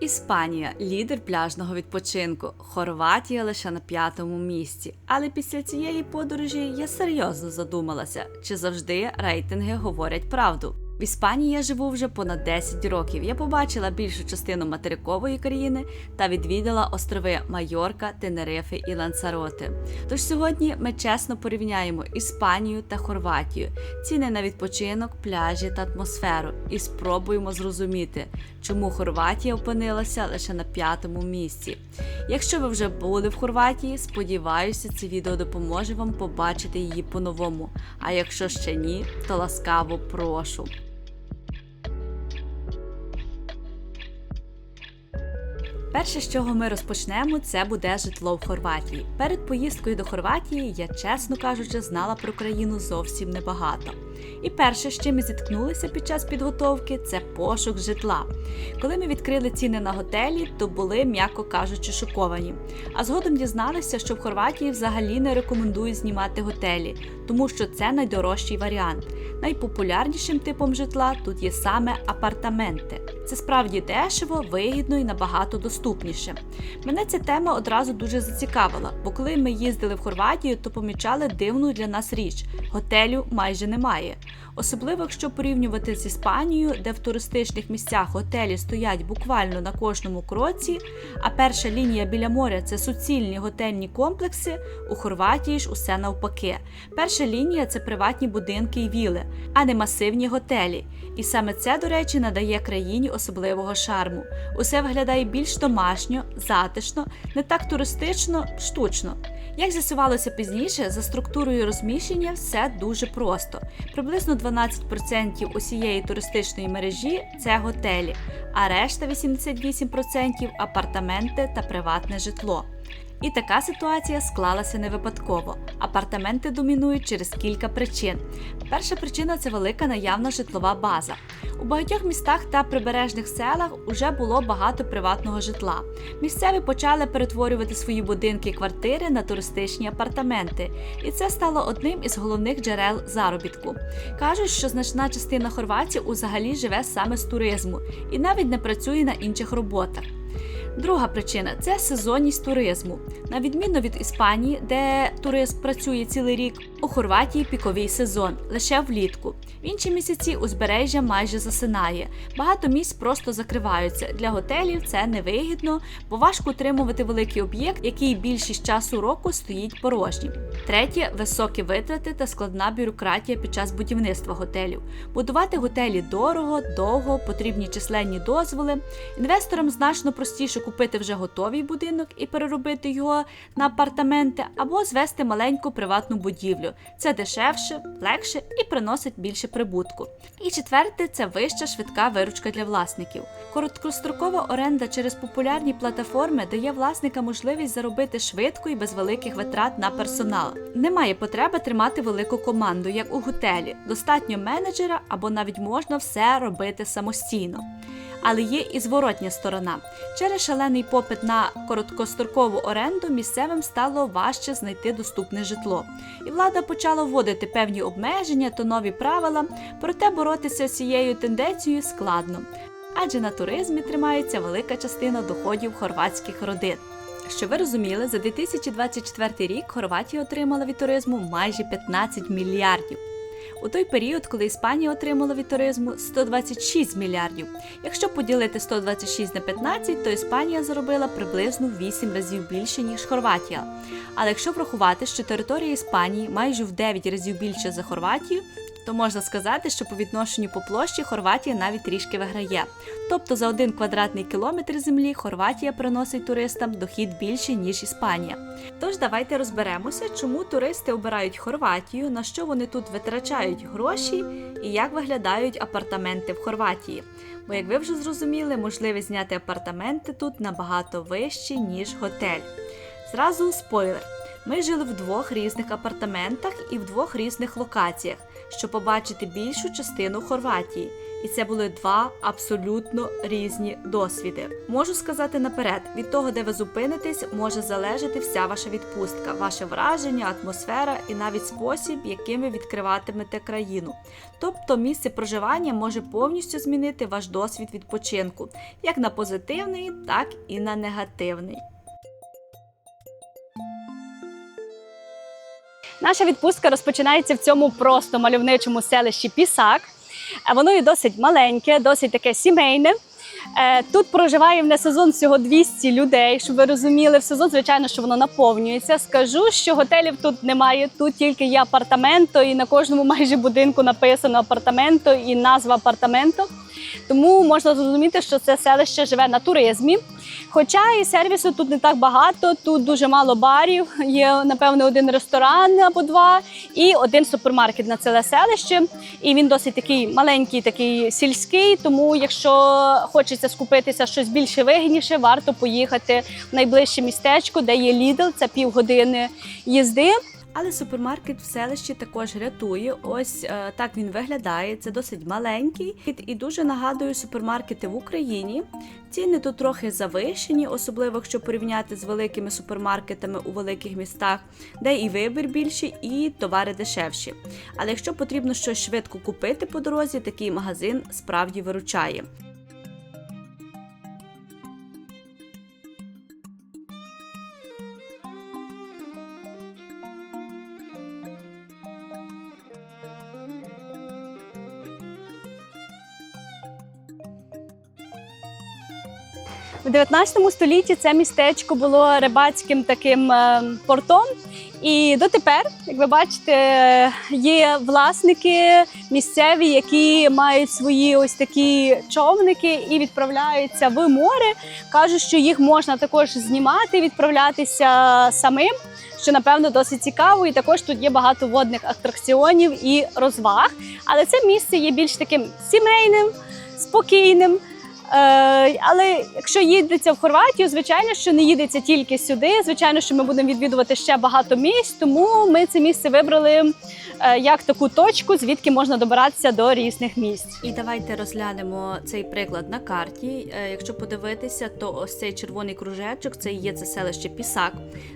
Іспанія – лідер пляжного відпочинку, Хорватія лише на 5-му місці. Але після цієї подорожі я серйозно задумалася, чи завжди рейтинги говорять правду. В Іспанії я живу вже понад 10 років. Я побачила більшу частину материкової країни та відвідала острови Майорка, Тенерифе і Лансароте. Тож сьогодні ми чесно порівняємо Іспанію та Хорватію, ціни на відпочинок, пляжі та атмосферу і спробуємо зрозуміти, чому Хорватія опинилася лише на 5-му місці. Якщо ви вже були в Хорватії, сподіваюся, це відео допоможе вам побачити її по-новому. А якщо ще ні, то ласкаво прошу. Перше, з чого ми розпочнемо, це буде житло в Хорватії. Перед поїздкою до Хорватії я, чесно кажучи, знала про країну зовсім небагато. І перше, з чим ми зіткнулися під час підготовки, це пошук житла. Коли ми відкрили ціни на готелі, то були, м'яко кажучи, шоковані. А згодом дізналися, що в Хорватії взагалі не рекомендують знімати готелі, тому що це найдорожчий варіант. Найпопулярнішим типом житла тут є саме апартаменти. Це справді дешево, вигідно і набагато доступніше. Мене ця тема одразу дуже зацікавила, бо коли ми їздили в Хорватію, то помічали дивну для нас річ – готелю майже немає. Особливо, якщо порівнювати з Іспанією, де в туристичних місцях готелі стоять буквально на кожному кроці, а перша лінія біля моря – це суцільні готельні комплекси, у Хорватії ж усе навпаки. Перша лінія – це приватні будинки і віли, а не масивні готелі. І саме це, до речі, надає країні особливого шарму. Усе виглядає більш домашньо, затишно, не так туристично, штучно. Як з'ясувалося пізніше, за структурою розміщення все дуже просто. Приблизно 12% усієї туристичної мережі – це готелі, а решта 88% – апартаменти та приватне житло. І така ситуація склалася не випадково. Апартаменти домінують через кілька причин. Перша причина – це велика наявна житлова база. У багатьох містах та прибережних селах уже було багато приватного житла. Місцеві почали перетворювати свої будинки і квартири на туристичні апартаменти. І це стало одним із головних джерел заробітку. Кажуть, що значна частина хорватів взагалі живе саме з туризму і навіть не працює на інших роботах. Друга причина – це сезонність туризму. На відміну від Іспанії, де туризм працює цілий рік, у Хорватії піковий сезон – лише влітку. В інші місяці узбережжя майже засинає. Багато місць просто закриваються. Для готелів це невигідно, бо важко утримувати великий об'єкт, який більшість часу року стоїть порожнім. Третє – високі витрати та складна бюрократія під час будівництва готелів. Будувати готелі дорого, довго, потрібні численні дозволи. Інвесторам значно простіше купити вже готовий будинок і переробити його на апартаменти або звести маленьку приватну будівлю. Це дешевше, легше і приносить більше прибутку. І четверте – це вища швидка виручка для власників. Короткострокова оренда через популярні платформи дає власникам можливість заробити швидко і без великих витрат на персонал. Немає потреби тримати велику команду, як у готелі. Достатньо менеджера або навіть можна все робити самостійно. Але є і зворотня сторона. Через шалений попит на короткострокову оренду місцевим стало важче знайти доступне житло. І влада почала вводити певні обмеження та нові правила, проте боротися з цією тенденцією складно. Адже на туризмі тримається велика частина доходів хорватських родин. Що ви розуміли, за 2024 рік Хорватія отримала від туризму майже 15 мільярдів. У той період, коли Іспанія отримала від туризму 126 мільярдів. Якщо поділити 126 на 15, то Іспанія заробила приблизно в 8 разів більше, ніж Хорватія. Але якщо врахувати, що територія Іспанії майже в 9 разів більше за Хорватію, то можна сказати, що по відношенню по площі Хорватія навіть трішки виграє. Тобто за 1 квадратний кілометр землі Хорватія приносить туристам дохід більше, ніж Іспанія. Тож давайте розберемося, чому туристи обирають Хорватію, на що вони тут витрачають гроші і як виглядають апартаменти в Хорватії. Бо, як ви вже зрозуміли, можливість зняти апартаменти тут набагато вищі, ніж готель. Зразу спойлер. Ми жили в 2 різних апартаментах і в 2 різних локаціях, щоб побачити більшу частину Хорватії. І це були два абсолютно різні досвіди. Можу сказати наперед, від того, де ви зупинитесь, може залежати вся ваша відпустка, ваше враження, атмосфера і навіть спосіб, яким ви відкриватимете країну. Тобто місце проживання може повністю змінити ваш досвід відпочинку, як на позитивний, так і на негативний. Наша відпустка розпочинається в цьому просто мальовничому селищі Пісак. Воно є досить маленьке, досить таке сімейне. Тут проживає в несезон всього 200 людей, щоб ви розуміли. В сезон, звичайно, що воно наповнюється. Скажу, що готелів тут немає, тут тільки є апартаменто, і на кожному майже будинку написано апартаменто і назва апартаменто. Тому можна зрозуміти, що це селище живе на туризмі. Хоча і сервісу тут не так багато, тут дуже мало барів, є, напевно, один ресторан або два і один супермаркет на ціле селище. І він досить такий маленький, такий сільський, тому якщо хочеться скупитися щось більше вигідніше, варто поїхати в найближче містечко, де є Lidl, це півгодини їзди. Але супермаркет в селищі також рятує. Ось так він виглядає. Це досить маленький і дуже нагадує супермаркети в Україні. Ціни тут трохи завищені, особливо якщо порівняти з великими супермаркетами у великих містах, де і вибір більший, і товари дешевші. Але якщо потрібно щось швидко купити по дорозі, такий магазин справді виручає. В 19 столітті це містечко було рибацьким таким портом. І дотепер, як ви бачите, є власники місцеві, які мають свої ось такі човники і відправляються в море. Кажуть, що їх можна також знімати, відправлятися самим, що, напевно, досить цікаво. І також тут є багато водних атракціонів і розваг. Але це місце є більш таким сімейним, спокійним. Але якщо їдеться в Хорватію, звичайно, що не їдеться тільки сюди. Звичайно, що ми будемо відвідувати ще багато місць, тому ми це місце вибрали як таку точку, звідки можна добиратися до різних місць. І давайте розглянемо цей приклад на карті. Якщо подивитися, то ось цей червоний кружечок, це є це селище Пісак,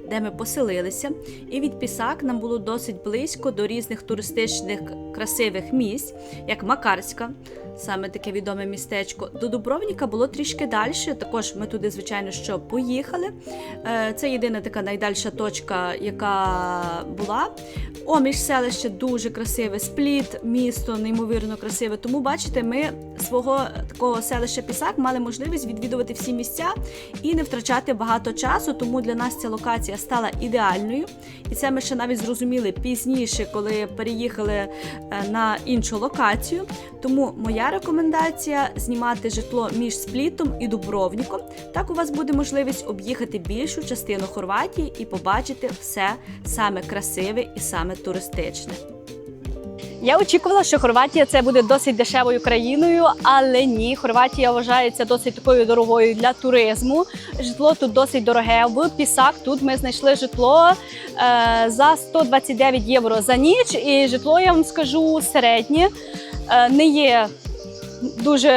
де ми поселилися. І від Пісак нам було досить близько до різних туристичних красивих місць, як Макарська, саме таке відоме містечко. До Дубровніка було трішки далі, також ми туди, звичайно, що поїхали. Це єдина така найдальша точка, яка була. Оміж селище дуже красиве, Спліт, місто неймовірно красиве. Тому, бачите, ми свого такого селища Пісак мали можливість відвідувати всі місця і не втрачати багато часу, тому для нас ця локація стала ідеальною. І це ми ще навіть зрозуміли пізніше, коли переїхали на іншу локацію. Тому моя рекомендація – знімати житло між Сплітом і Дубровніком. Так у вас буде можливість об'їхати більшу частину Хорватії і побачити все саме красиве і саме туристичне. Я очікувала, що Хорватія це буде досить дешевою країною, але ні, Хорватія вважається досить такою дорогою для туризму. Житло тут досить дороге. В Пісак тут ми знайшли житло за 129 євро за ніч, і житло, я вам скажу, середнє, не є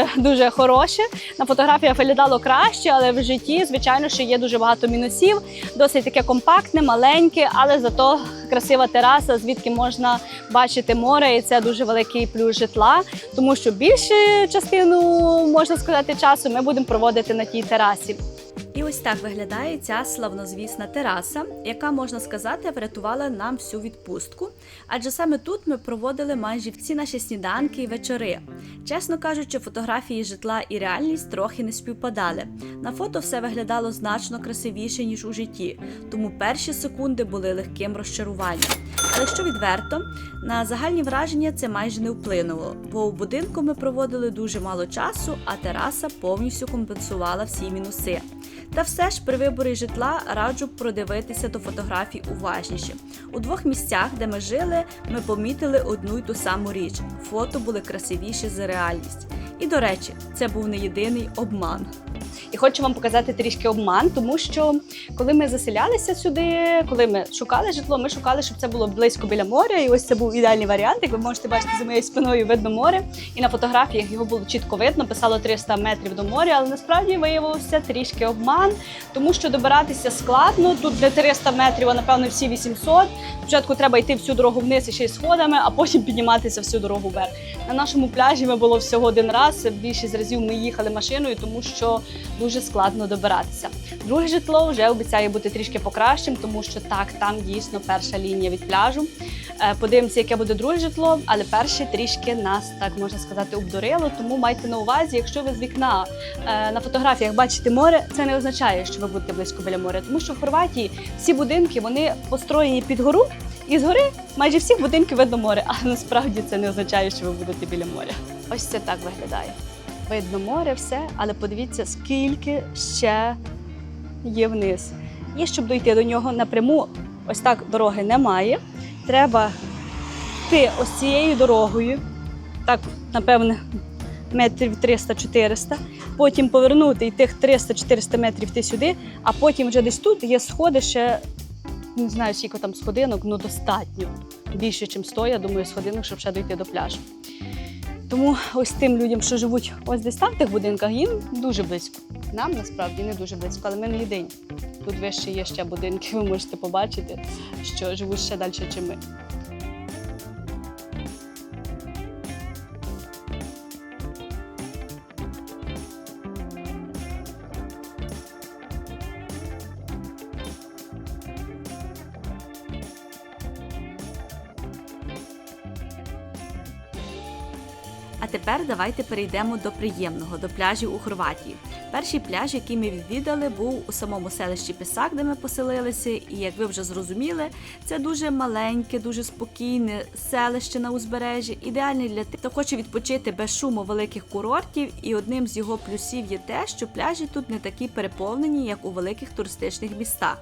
дуже хороше. На фотографіях виглядало краще, але в житті, звичайно, що є дуже багато мінусів. Досить таке компактне, маленьке, але зато красива тераса, звідки можна бачити море, і це дуже великий плюс житла, тому що більшу частину, можна сказати, часу ми будемо проводити на тій терасі. І ось так виглядає ця славнозвісна тераса, яка, можна сказати, врятувала нам всю відпустку. Адже саме тут ми проводили майже всі наші сніданки і вечори. Чесно кажучи, фотографії житла і реальність трохи не співпадали. На фото все виглядало значно красивіше, ніж у житті, тому перші секунди були легким розчаруванням. Але що відверто, на загальні враження це майже не вплинуло, бо у будинку ми проводили дуже мало часу, а тераса повністю компенсувала всі мінуси. Та все ж при виборі житла раджу продивитися до фотографій уважніше. У двох місцях, де ми жили, ми помітили одну й ту саму річ. Фото були красивіші за реальність. І, до речі, це був не єдиний обман. І хочу вам показати трішки обман, тому що коли ми заселялися сюди, коли ми шукали житло, ми шукали, щоб це було близько біля моря. І ось це був ідеальний варіант. Як ви можете бачити, за моєю спиною видно море. І на фотографіях його було чітко видно, писало 300 метрів до моря, але насправді виявився трішки обман, тому що добиратися складно. Тут не 300 метрів, а напевно всі 800. Спочатку треба йти всю дорогу вниз і ще й сходами, а потім підніматися всю дорогу вверх. На нашому пляжі ми було всього один раз. Більшість разів ми їхали машиною, тому що дуже складно добиратися. Друге житло вже обіцяє бути трішки покращим, тому що так, там дійсно перша лінія від пляжу. Подивимося, яке буде друге житло, але перше трішки нас, так можна сказати, обдурило, тому майте на увазі, якщо ви з вікна на фотографіях бачите море, це не означає, що ви будете близько біля моря, тому що в Хорватії всі будинки, вони построєні під гору, і згори майже всіх будинків видно море, але насправді це не означає, що ви будете біля моря. Ось це так виглядає. Видно море, все, але подивіться, скільки ще є вниз. І щоб дойти до нього напряму, ось так дороги немає. Треба йти ось цією дорогою, так, напевне, метрів 300-400, потім повернути і тих 300-400 метрів йти сюди, а потім вже десь тут є сходи ще, не знаю, скільки там сходинок, ну достатньо. Більше, ніж 100, я думаю, сходинок, щоб ще дойти до пляжу. Тому ось тим людям, що живуть ось десь там в тих будинках, їм дуже близько. Нам насправді не дуже близько, але ми не єдині. Тут вище є ще будинки, ви можете побачити, що живуть ще далі, ніж ми. А тепер давайте перейдемо до приємного, до пляжів у Хорватії. Перший пляж, який ми відвідали, був у самому селищі Пісак, де ми поселилися. І, як ви вже зрозуміли, це дуже маленьке, дуже спокійне селище на узбережжі, ідеальне для тих, хто хоче відпочити без шуму великих курортів. І одним з його плюсів є те, що пляжі тут не такі переповнені, як у великих туристичних містах.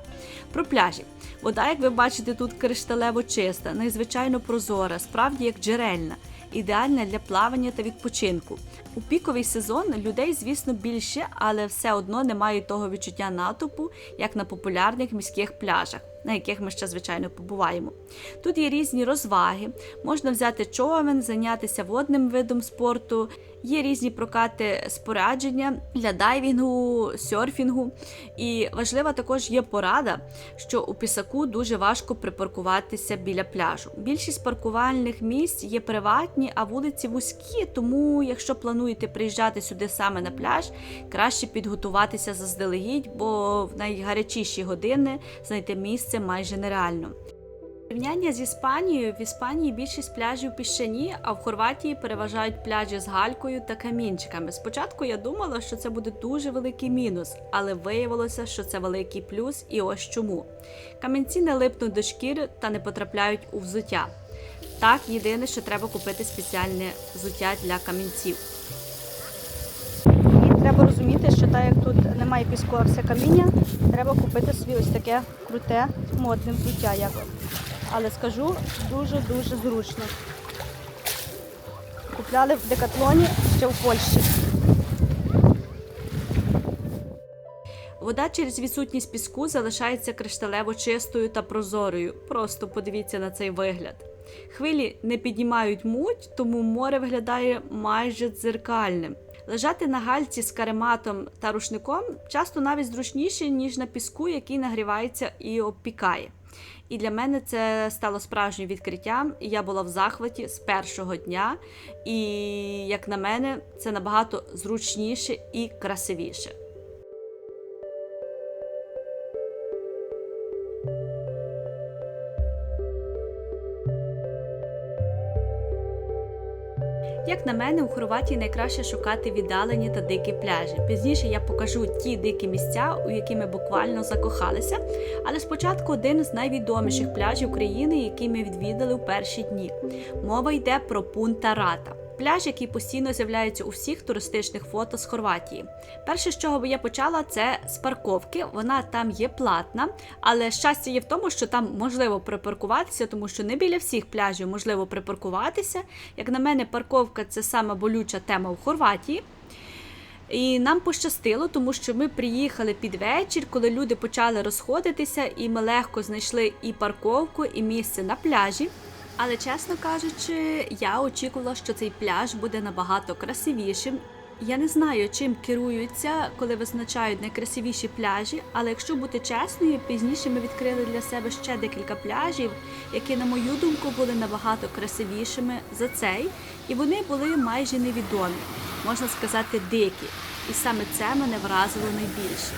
Про пляжі. Вода, як ви бачите, тут кришталево чиста, надзвичайно прозора, справді як джерельна. Ідеальна для плавання та відпочинку. У піковий сезон людей, звісно, більше, але все одно немає того відчуття натовпу, як на популярних міських пляжах, на яких ми ще, звичайно, побуваємо. Тут є різні розваги, можна взяти човен, зайнятися водним видом спорту, є різні прокати спорядження для дайвінгу, серфінгу. І важлива також є порада, що у Пісаку дуже важко припаркуватися біля пляжу. Більшість паркувальних місць є приватні, а вулиці вузькі, тому якщо плануєте приїжджати сюди саме на пляж, краще підготуватися заздалегідь, бо в найгарячіші години знайти місце майже нереально. Порівняння з Іспанією, в Іспанії більшість пляжів піщані, а в Хорватії переважають пляжі з галькою та камінчиками. Спочатку я думала, що це буде дуже великий мінус, але виявилося, що це великий плюс, і ось чому. Камінці не липнуть до шкіри та не потрапляють у взуття. Так, єдине, що треба купити спеціальне взуття для камінців. І треба розуміти, що так як тут немає піску, а все каміння, треба купити собі ось таке круте, модне взуття. Але скажу, дуже-дуже зручно. Купляли в Декатлоні ще в Польщі. Вода через відсутність піску залишається кришталево чистою та прозорою. Просто подивіться на цей вигляд. Хвилі не піднімають муть, тому море виглядає майже дзеркальним. Лежати на гальці з карематом та рушником часто навіть зручніше, ніж на піску, який нагрівається і обпікає. І для мене це стало справжнім відкриттям, і я була в захваті з першого дня. І, як на мене, це набагато зручніше і красивіше. Як на мене, у Хорватії найкраще шукати віддалені та дикі пляжі. Пізніше я покажу ті дикі місця, у які ми буквально закохалися. Але спочатку один з найвідоміших пляжів країни, який ми відвідали у перші дні. Мова йде про Пунта-Рата. Пляж, який постійно з'являється у всіх туристичних фото з Хорватії. Перше, з чого би я почала, це з парковки. Вона там є платна, але щастя є в тому, що там можливо припаркуватися, тому що не біля всіх пляжів можливо припаркуватися. Як на мене, парковка – це сама болюча тема в Хорватії. І нам пощастило, тому що ми приїхали під вечір, коли люди почали розходитися, і ми легко знайшли і парковку, і місце на пляжі. Але, чесно кажучи, я очікувала, що цей пляж буде набагато красивішим. Я не знаю, чим керуються, коли визначають найкрасивіші пляжі, але якщо бути чесною, пізніше ми відкрили для себе ще декілька пляжів, які, на мою думку, були набагато красивішими за цей, і вони були майже невідомі, можна сказати, дикі. І саме це мене вразило найбільше.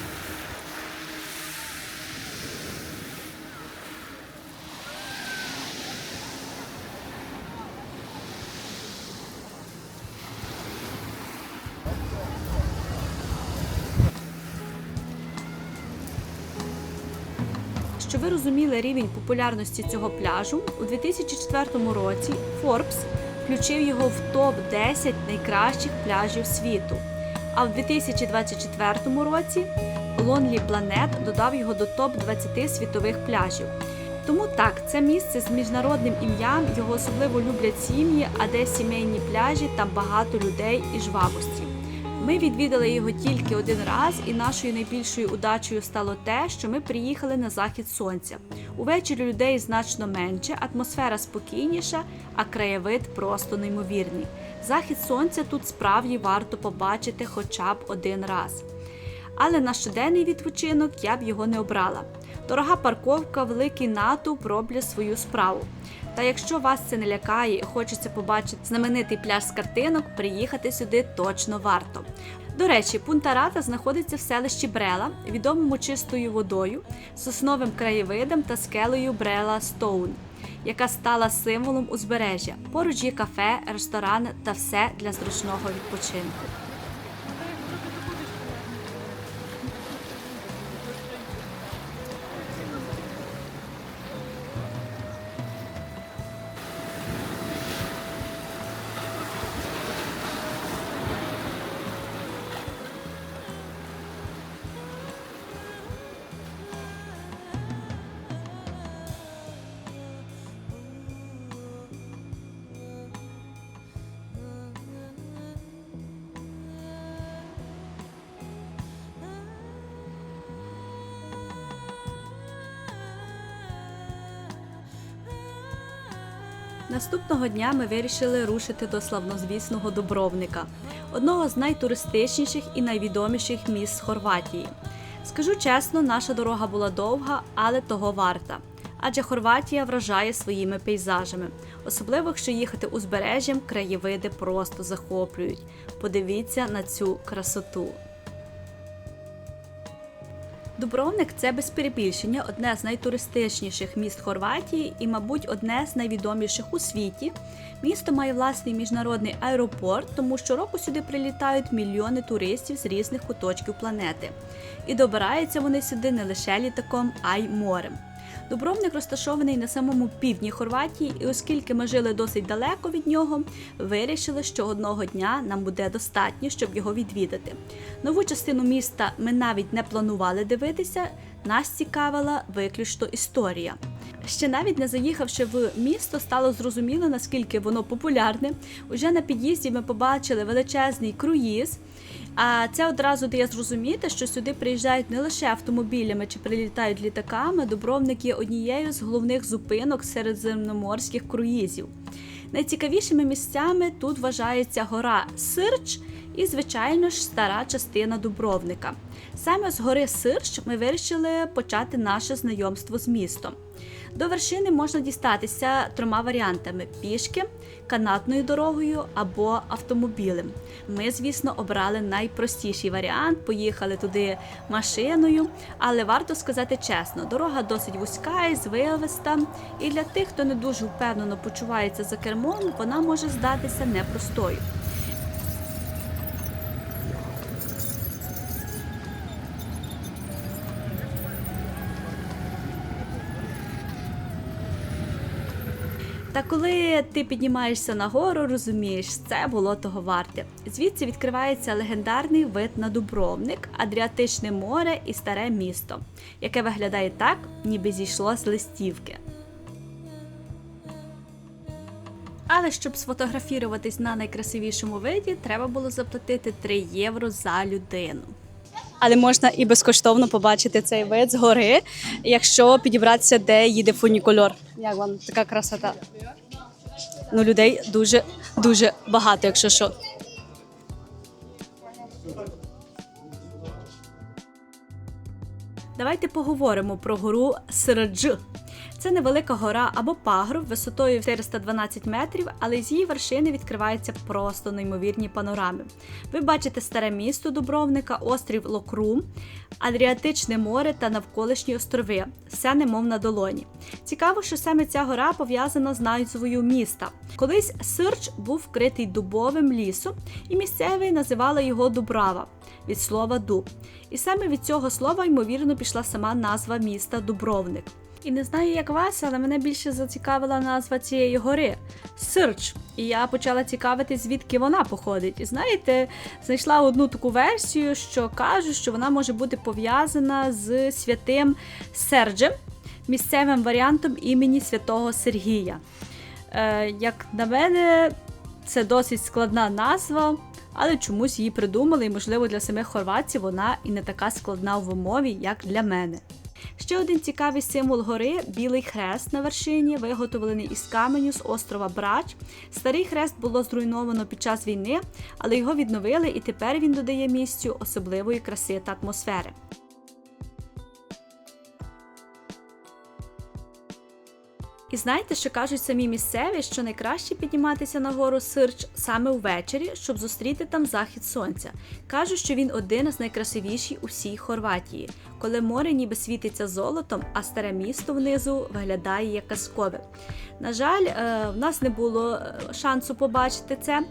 Щоб ви розуміли рівень популярності цього пляжу, у 2004 році Forbes включив його в топ-10 найкращих пляжів світу, а в 2024 році Lonely Planet додав його до топ-20 світових пляжів. Тому так, це місце з міжнародним ім'ям, його особливо люблять сім'ї, а де сімейні пляжі, там багато людей і жвавості. Ми відвідали його тільки один раз, і нашою найбільшою удачею стало те, що ми приїхали на захід сонця. Увечері людей значно менше, атмосфера спокійніша, а краєвид просто неймовірний. Захід сонця тут справді варто побачити хоча б один раз. Але на щоденний відпочинок я б його не обрала. Дорога парковка, великий натовп роблять свою справу. Та якщо вас це не лякає і хочеться побачити знаменитий пляж з картинок, приїхати сюди точно варто. До речі, Пунта-Рата знаходиться в селищі Брела, відомому чистою водою, сосновим краєвидом та скелею Брела Стоун, яка стала символом узбережжя. Поруч є кафе, ресторани та все для зручного відпочинку. Наступного дня ми вирішили рушити до славнозвісного Дубровника, одного з найтуристичніших і найвідоміших міст Хорватії. Скажу чесно, наша дорога була довга, але того варта. Адже Хорватія вражає своїми пейзажами. Особливо, якщо їхати узбережжям, краєвиди просто захоплюють. Подивіться на цю красоту. Дубровник – це без перебільшення одне з найтуристичніших міст Хорватії і, мабуть, одне з найвідоміших у світі. Місто має власний міжнародний аеропорт, тому щороку сюди прилітають мільйони туристів з різних куточків планети. І добираються вони сюди не лише літаком, а й морем. Дубровник розташований на самому півдні Хорватії, і оскільки ми жили досить далеко від нього, вирішили, що одного дня нам буде достатньо, щоб його відвідати. Нову частину міста ми навіть не планували дивитися, нас цікавила виключно історія. Ще навіть не заїхавши в місто, стало зрозуміло, наскільки воно популярне. Уже на під'їзді ми побачили величезний круїз, а це одразу дає зрозуміти, що сюди приїжджають не лише автомобілями чи прилітають літаками, Дубровник є однією з головних зупинок середземноморських круїзів. Найцікавішими місцями тут вважається гора Сирч і, звичайно ж, стара частина Дубровника. Саме з гори Сирч ми вирішили почати наше знайомство з містом. До вершини можна дістатися трьома варіантами – пішки, канатною дорогою або автомобілем. Ми, звісно, обрали найпростіший варіант, поїхали туди машиною, але варто сказати чесно, дорога досить вузька і звивиста, і для тих, хто не дуже впевнено почувається за кермом, вона може здатися непростою. Та коли ти піднімаєшся нагору, розумієш, це було того варте. Звідси відкривається легендарний вид на Дубровник, Адріатичне море і старе місто, яке виглядає так, ніби зійшло з листівки. Але щоб сфотографіруватись на найкрасивішому виді, треба було заплатити 3 євро за людину. Але можна і безкоштовно побачити цей вид з гори, якщо підібратися, де їде фунікульор. Як вам така красота? Ну, людей дуже багато, якщо що. Давайте поговоримо про гору Срдж. Це невелика гора або пагорб висотою 412 метрів, але з її вершини відкриваються просто неймовірні панорами. Ви бачите старе місто Дубровника, острів Локрум, Адріатичне море та навколишні острови. Все немов на долоні. Цікаво, що саме ця гора пов'язана з назвою міста. Колись Срдж був вкритий дубовим лісом, і місцеві називали його Дубрава від слова дуб. І саме від цього слова, ймовірно, пішла сама назва міста Дубровник. І не знаю, як вас, але мене більше зацікавила назва цієї гори – Срдж. І я почала цікавитись, звідки вона походить. І знаєте, знайшла одну таку версію, що кажуть, що вона може бути пов'язана з святим Серджем, місцевим варіантом імені святого Сергія. Як на мене, це досить складна назва, але чомусь її придумали, і, можливо, для самих хорватів вона і не така складна в вимові, як для мене. Ще один цікавий символ гори – білий хрест на вершині, виготовлений із каменю з острова Брач. Старий хрест було зруйновано під час війни, але його відновили, і тепер він додає місцю особливої краси та атмосфери. І знаєте, що кажуть самі місцеві, що найкраще підніматися на гору Срдж саме ввечері, щоб зустріти там захід сонця. Кажуть, що він один з найкрасивіших у всій Хорватії, коли море ніби світиться золотом, а старе місто внизу виглядає як казкове. На жаль, в нас не було шансу побачити це,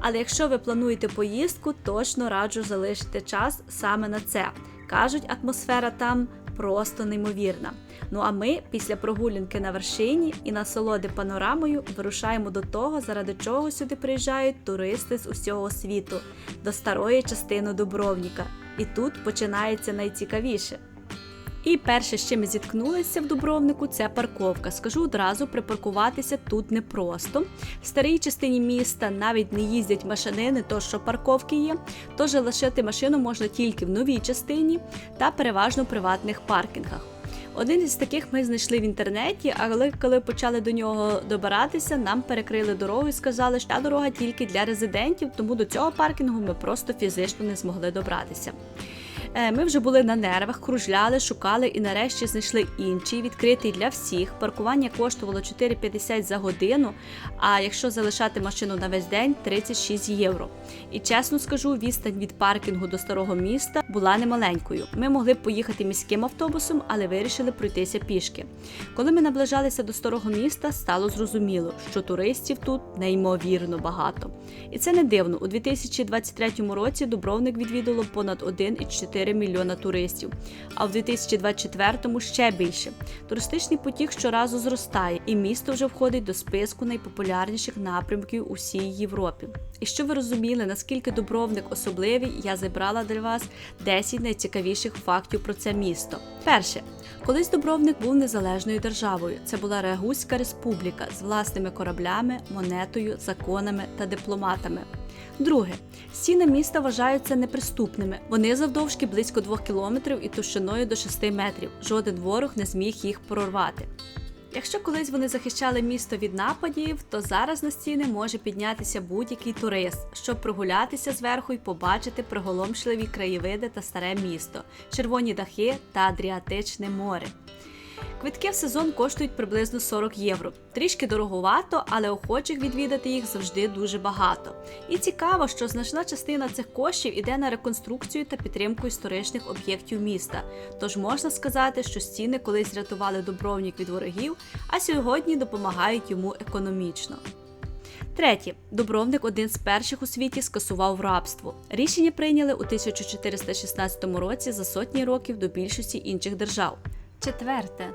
але якщо ви плануєте поїздку, точно раджу залишити час саме на це. Кажуть, атмосфера там просто неймовірна. Ну а ми після прогулянки на вершині і насолоди панорамою вирушаємо до того, заради чого сюди приїжджають туристи з усього світу, до старої частини Дубровніка. І тут починається найцікавіше. І перше, з чим ми зіткнулися в Дубровнику, це парковка. Скажу одразу, припаркуватися тут непросто. В старій частині міста навіть не їздять машини, не то що парковки є, тож залишити машину можна тільки в новій частині та переважно приватних паркінгах. Один із таких ми знайшли в інтернеті, але коли почали до нього добиратися, нам перекрили дорогу і сказали, що ця дорога тільки для резидентів, тому до цього паркінгу ми просто фізично не змогли добратися. Ми вже були на нервах, кружляли, шукали і нарешті знайшли інший, відкритий для всіх. Паркування коштувало 4,50 за годину, а якщо залишати машину на весь день – 36 євро. І чесно скажу, відстань від паркінгу до старого міста була немаленькою. Ми могли б поїхати міським автобусом, але вирішили пройтися пішки. Коли ми наближалися до старого міста, стало зрозуміло, що туристів тут неймовірно багато. І це не дивно. У 2023 році Дубровник відвідало понад 1,4 мільйона туристів, а в 2024-му ще більше. Туристичний потік щоразу зростає, і місто вже входить до списку найпопулярніших напрямків у всій Європі. І щоб ви розуміли, наскільки Дубровник особливий, я зібрала для вас 10 найцікавіших фактів про це місто. Перше. Колись Дубровник був незалежною державою. Це була Рагузька республіка з власними кораблями, монетою, законами та дипломатами. Друге. Стіни міста вважаються неприступними. Вони завдовжки близько 2 кілометрів і товщиною до 6 метрів. Жоден ворог не зміг їх прорвати. Якщо колись вони захищали місто від нападів, то зараз на стіни може піднятися будь-який турист, щоб прогулятися зверху і побачити приголомшливі краєвиди та старе місто, червоні дахи та Адріатичне море. Квитки в сезон коштують приблизно 40 євро. Трішки дороговато, але охочих відвідати їх завжди дуже багато. І цікаво, що значна частина цих коштів іде на реконструкцію та підтримку історичних об'єктів міста. Тож можна сказати, що стіни колись рятували Дубровник від ворогів, а сьогодні допомагають йому економічно. Третє. Дубровник один з перших у світі скасував рабство. Рішення прийняли у 1416 році за сотні років до більшості інших держав. Четверте.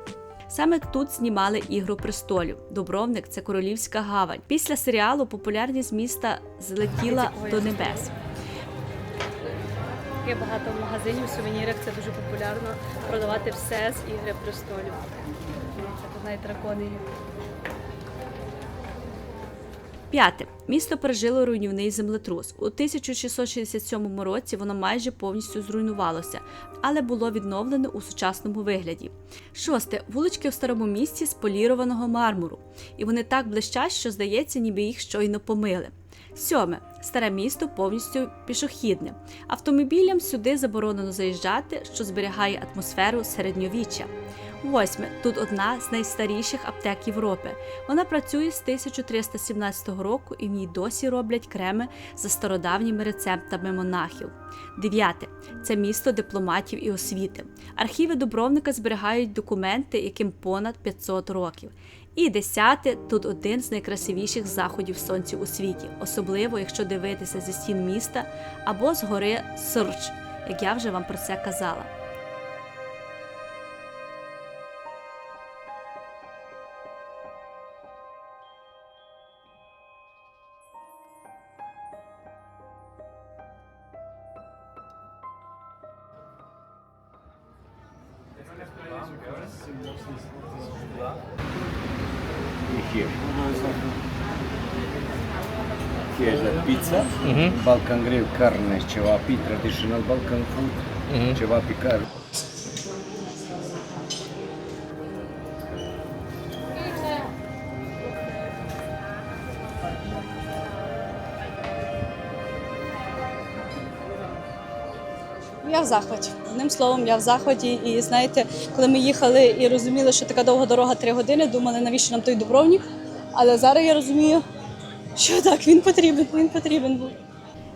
Саме тут знімали «Ігру престолів». Дубровник – це королівська гавань. Після серіалу популярність міста злетіла до небес. Є багато магазинів, сувенірах, це дуже популярно продавати все з «Ігри престолів». Це, знаєте, дракони. П'яте. Місто пережило руйнівний землетрус. У 1667 році воно майже повністю зруйнувалося, але було відновлено у сучасному вигляді. Шосте. Вулички в старому місті з полірованого мармуру. І вони так блищать, що здається, ніби їх щойно помили. Сьоме. Старе місто повністю пішохідне. Автомобілям сюди заборонено заїжджати, що зберігає атмосферу середньовіччя. Восьме. Тут одна з найстаріших аптек Європи. Вона працює з 1317 року і в ній досі роблять креми за стародавніми рецептами монахів. Дев'яте. Це місто дипломатів і освіти. Архіви Дубровника зберігають документи, яким понад 500 років. І 10. Тут один з найкрасивіших заходів сонця у світі, особливо якщо дивитися зі стін міста або з гори Срч, як я вже вам про це казала. Here's a pizza, Balkan grill, carne, cevapi, traditional Balkan food, cevapi carne. Я в захваті. Одним словом, я в захваті. І знаєте, коли ми їхали і розуміли, що така довга дорога 3 години, думали, навіщо нам той Дубровник. Але зараз я розумію, що так, він потрібен був.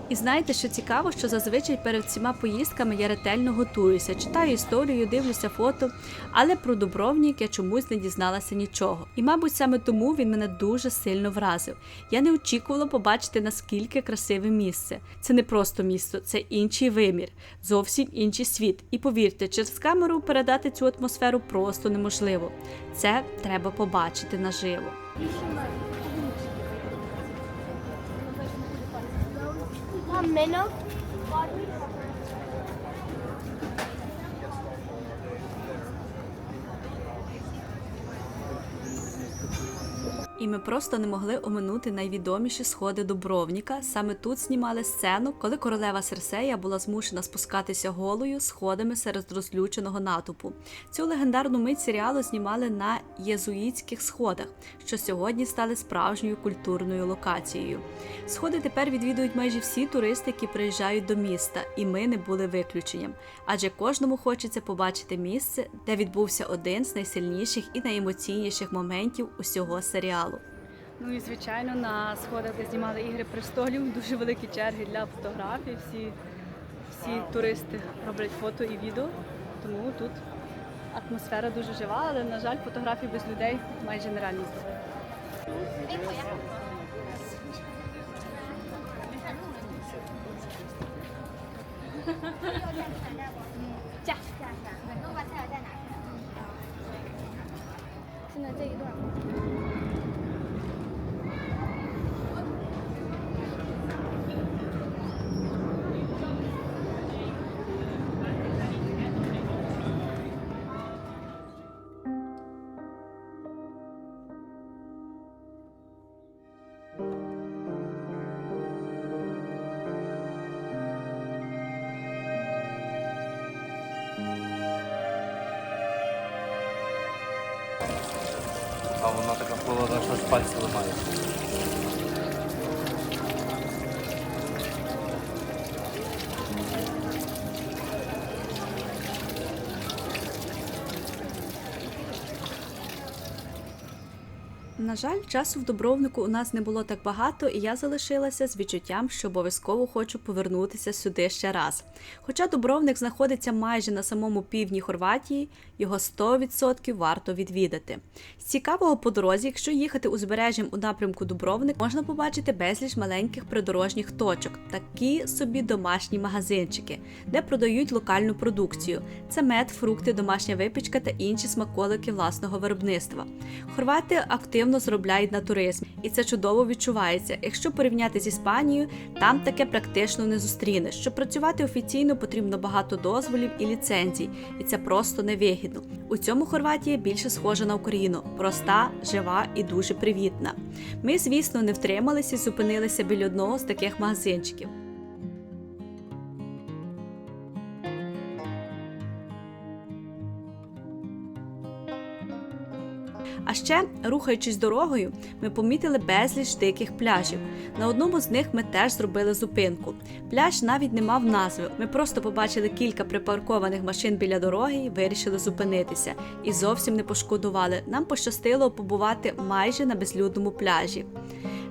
І знаєте, що цікаво, що зазвичай перед всіма поїздками я ретельно готуюся, читаю історію, дивлюся фото, але про Дубровник я чомусь не дізналася нічого. І, мабуть, саме тому він мене дуже сильно вразив. Я не очікувала побачити, наскільки красиве місце. Це не просто місто, це інший вимір, зовсім інший світ. І повірте, через камеру передати цю атмосферу просто неможливо. Це треба побачити наживо. Minnow. І ми просто не могли оминути найвідоміші сходи Дубровника. Саме тут знімали сцену, коли королева Серсея була змушена спускатися голою сходами серед розлюченого натовпу. Цю легендарну мить серіалу знімали на єзуїтських сходах, що сьогодні стали справжньою культурною локацією. Сходи тепер відвідують майже всі туристи, які приїжджають до міста, і ми не були виключенням. Адже кожному хочеться побачити місце, де відбувся один з найсильніших і найемоційніших моментів усього серіалу. Ну і звичайно, на сходах, де знімали «Ігри престолів», дуже великі черги для фотографій. Всі туристи роблять фото і відео, тому тут атмосфера дуже жива, але, на жаль, фотографій без людей майже нереально зробити. А вона така холодна, що аж пальці ламають. На жаль, часу в Дубровнику у нас не було так багато, і я залишилася з відчуттям, що обов'язково хочу повернутися сюди ще раз. Хоча Дубровник знаходиться майже на самому півдні Хорватії, його 100% варто відвідати. З цікавого по дорозі, якщо їхати узбережжям у напрямку Дубровник, можна побачити безліч маленьких придорожніх точок, такі собі домашні магазинчики, де продають локальну продукцію. Це мед, фрукти, домашня випічка та інші смаколики власного виробництва. Хорвати активно активно заробляють на туризмі. І це чудово відчувається. Якщо порівняти з Іспанією, там таке практично не зустрінеш. Щоб працювати офіційно, потрібно багато дозволів і ліцензій. І це просто невигідно. У цьому Хорватія більше схожа на Україну. Проста, жива і дуже привітна. Ми, звісно, не втрималися і зупинилися біля одного з таких магазинчиків. А ще, рухаючись дорогою, ми помітили безліч диких пляжів. На одному з них ми теж зробили зупинку. Пляж навіть не мав назви, ми просто побачили кілька припаркованих машин біля дороги і вирішили зупинитися. І зовсім не пошкодували, нам пощастило побувати майже на безлюдному пляжі.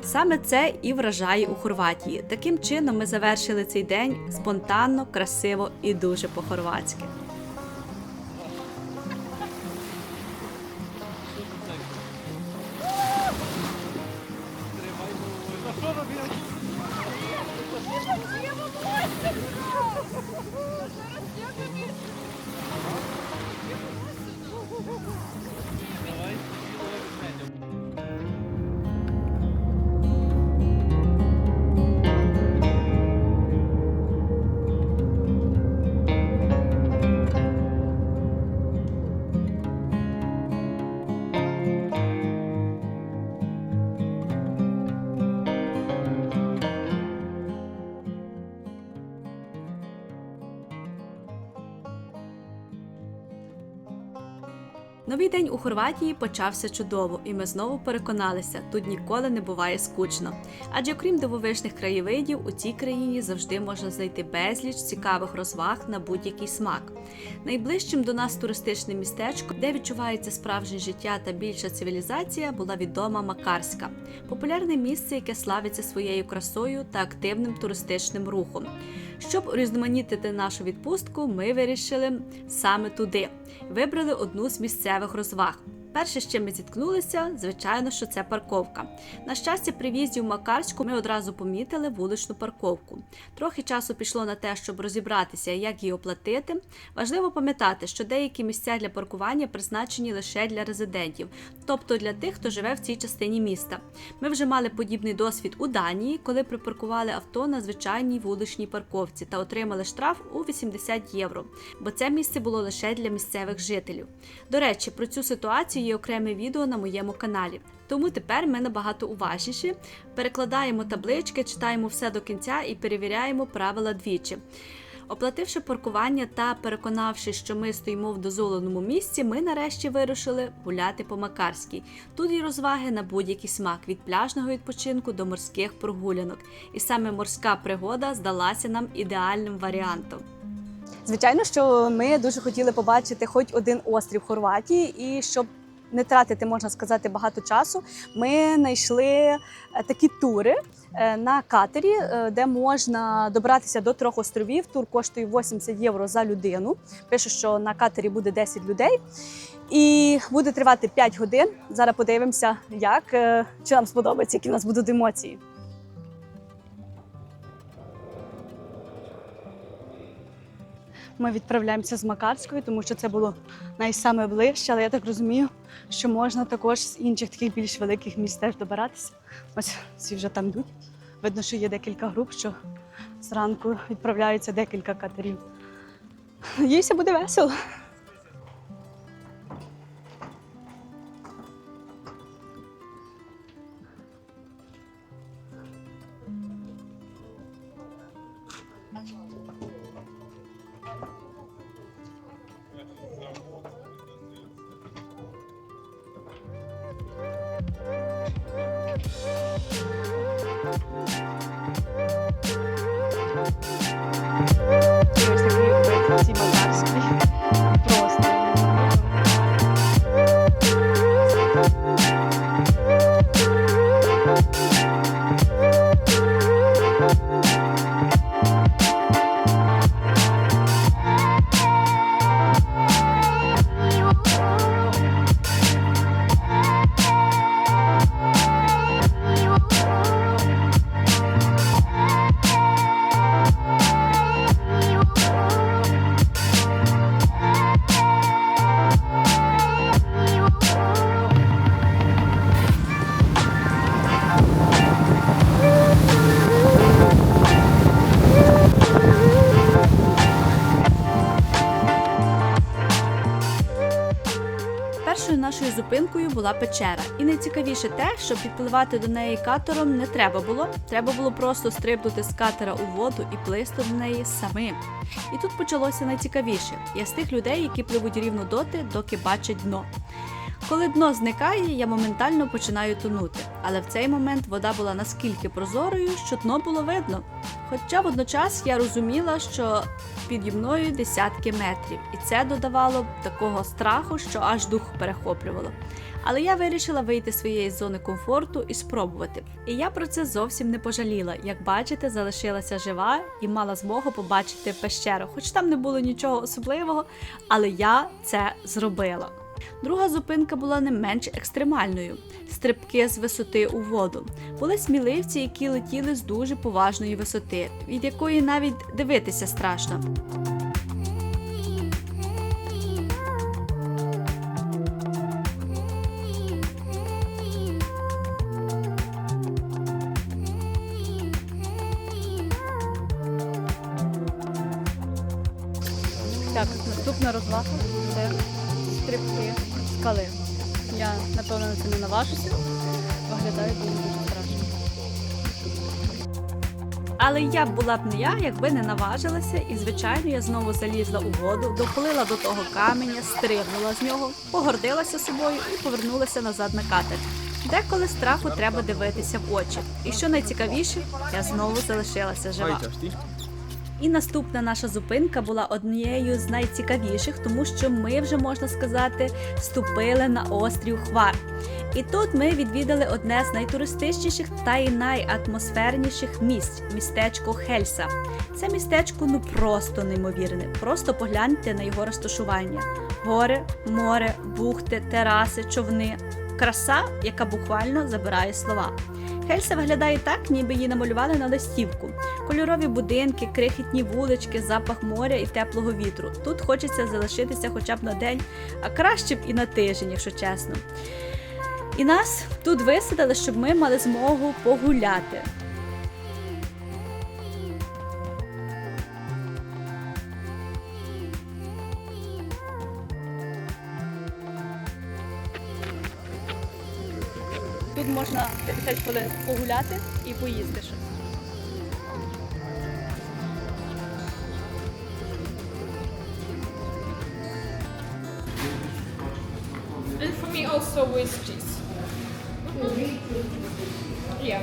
Саме це і вражає у Хорватії. Таким чином ми завершили цей день спонтанно, красиво і дуже по-хорватськи. Новий день у Хорватії почався чудово, і ми знову переконалися, тут ніколи не буває скучно. Адже окрім дивовижних краєвидів, у цій країні завжди можна знайти безліч цікавих розваг на будь-який смак. Найближчим до нас туристичне містечко, де відчувається справжнє життя та більша цивілізація, була відома Макарська. Популярне місце, яке славиться своєю красою та активним туристичним рухом. Щоб урізноманітити нашу відпустку, ми вирішили саме туди. Вибрали одну з місцевих розваг. Перше, з чим ми зіткнулися, звичайно, що це парковка. На щастя, при в'їзді в Макарську ми одразу помітили вуличну парковку. Трохи часу пішло на те, щоб розібратися, як її оплатити. Важливо пам'ятати, що деякі місця для паркування призначені лише для резидентів, тобто для тих, хто живе в цій частині міста. Ми вже мали подібний досвід у Данії, коли припаркували авто на звичайній вуличній парковці та отримали штраф у 80 євро, бо це місце було лише для місцевих жителів. До речі, про цю ситуацію є окреме відео на моєму каналі. Тому тепер ми набагато уважніші, перекладаємо таблички, читаємо все до кінця і перевіряємо правила двічі. Оплативши паркування та переконавшись, що ми стоїмо в дозволеному місці, ми нарешті вирушили гуляти по Макарській. Тут є розваги на будь-який смак, від пляжного відпочинку до морських прогулянок. І саме морська пригода здалася нам ідеальним варіантом. Звичайно, що ми дуже хотіли побачити хоч один острів Хорватії, і щоб не тратити, можна сказати, багато часу, ми знайшли такі тури на катері, де можна добратися до 3 островів. Тур коштує 80 євро за людину. Пише, що на катері буде 10 людей. І буде тривати 5 годин. Зараз подивимося, як, чи нам сподобається, які в нас будуть емоції. Ми відправляємося з Макарської, тому що це було найсаме ближче, але я так розумію, що можна також з інших таких більш великих міст теж добиратися. Ось всі вже там йдуть. Видно, що є декілька груп, що зранку відправляються декілька катерів. Надіюся, буде весело. Ось такий вид ці Макарський. Першою нашою зупинкою була печера. І найцікавіше те, що підпливати до неї катером не треба було. Треба було просто стрибнути з катера у воду і плисти до неї самим. І тут почалося найцікавіше. Я з тих людей, які пливуть рівно доти, доки бачать дно. Коли дно зникає, я моментально починаю тонути. Але в цей момент вода була наскільки прозорою, що дно було видно. Хоча водночас я розуміла, що піді мною десятки метрів, і це додавало такого страху, що аж дух перехоплювало. Але я вирішила вийти з своєї зони комфорту і спробувати. І я про це зовсім не пожаліла. Як бачите, залишилася жива і мала змогу побачити пещеру. Хоч там не було нічого особливого, але я це зробила. Друга зупинка була не менш екстремальною – стрибки з висоти у воду. Були сміливці, які летіли з дуже поважної висоти, від якої навіть дивитися страшно. Так, наступна розвага – це стрибки скали. Я, напевно, на це не наважуся. Виглядає дуже страшно. Але я б була б не я, якби не наважилася, і, звичайно, я знову залізла у воду, доплила до того каменя, стрибнула з нього, погордилася собою і повернулася назад на катер. Деколи страху треба дивитися в очі. І що найцікавіше, я знову залишилася жива. І наступна наша зупинка була однією з найцікавіших, тому що ми вже, можна сказати, ступили на острів Хвар. І тут ми відвідали одне з найтуристичніших та й найатмосферніших місць – містечко Хельса. Це містечко просто неймовірне. Просто погляньте на його розташування. Гори, море, бухти, тераси, човни. Краса, яка буквально забирає слова. Хельса виглядає так, ніби її намалювали на листівку. Кольорові будинки, крихітні вулички, запах моря і теплого вітру. Тут хочеться залишитися хоча б на день, а краще б і на тиждень, якщо чесно. І нас тут висадили, щоб ми мали змогу погуляти. Тут можна 50 хвилин погуляти і поїсти щось. And for me also with cheese. Yeah.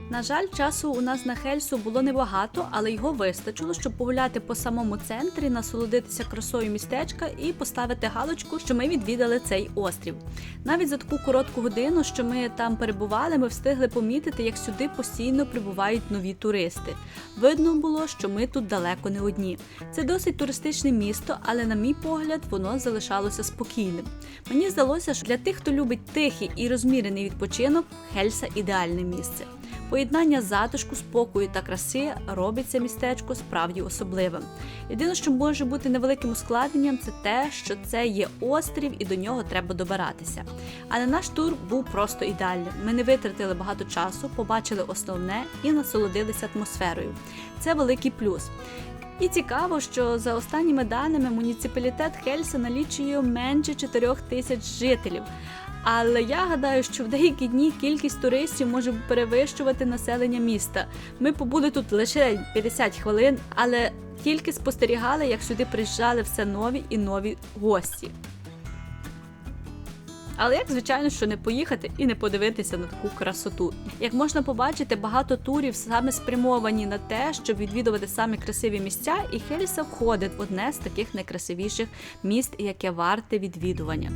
На жаль, часу у нас на Хельсу було небагато, але його вистачило, щоб погуляти по самому центрі, насолодитися красою містечка і поставити галочку, що ми відвідали цей острів. Навіть за таку коротку годину, що ми там перебували, ми встигли помітити, як сюди постійно прибувають нові туристи. Видно було, що ми тут далеко не одні. Це досить туристичне місто, але, на мій погляд, воно залишалося спокійним. Мені здалося, що для тих, хто любить тихий і розмірений відпочинок, Хельса – ідеальне місце. Поєднання затишку, спокою та краси робить це містечко справді особливим. Єдине, що може бути невеликим ускладненням, це те, що це є острів і до нього треба добиратися. Але наш тур був просто ідеальним. Ми не витратили багато часу, побачили основне і насолодилися атмосферою. Це великий плюс. І цікаво, що за останніми даними муніципалітет Хельса налічує менше 4 тисяч жителів. Але я гадаю, що в деякі дні кількість туристів може перевищувати населення міста. Ми побули тут лише 50 хвилин, але тільки спостерігали, як сюди приїжджали все нові і нові гості. Але як, звичайно, що не поїхати і не подивитися на таку красоту. Як можна побачити, багато турів саме спрямовані на те, щоб відвідувати самі красиві місця, і Хельса входить в одне з таких найкрасивіших міст, яке варте відвідування.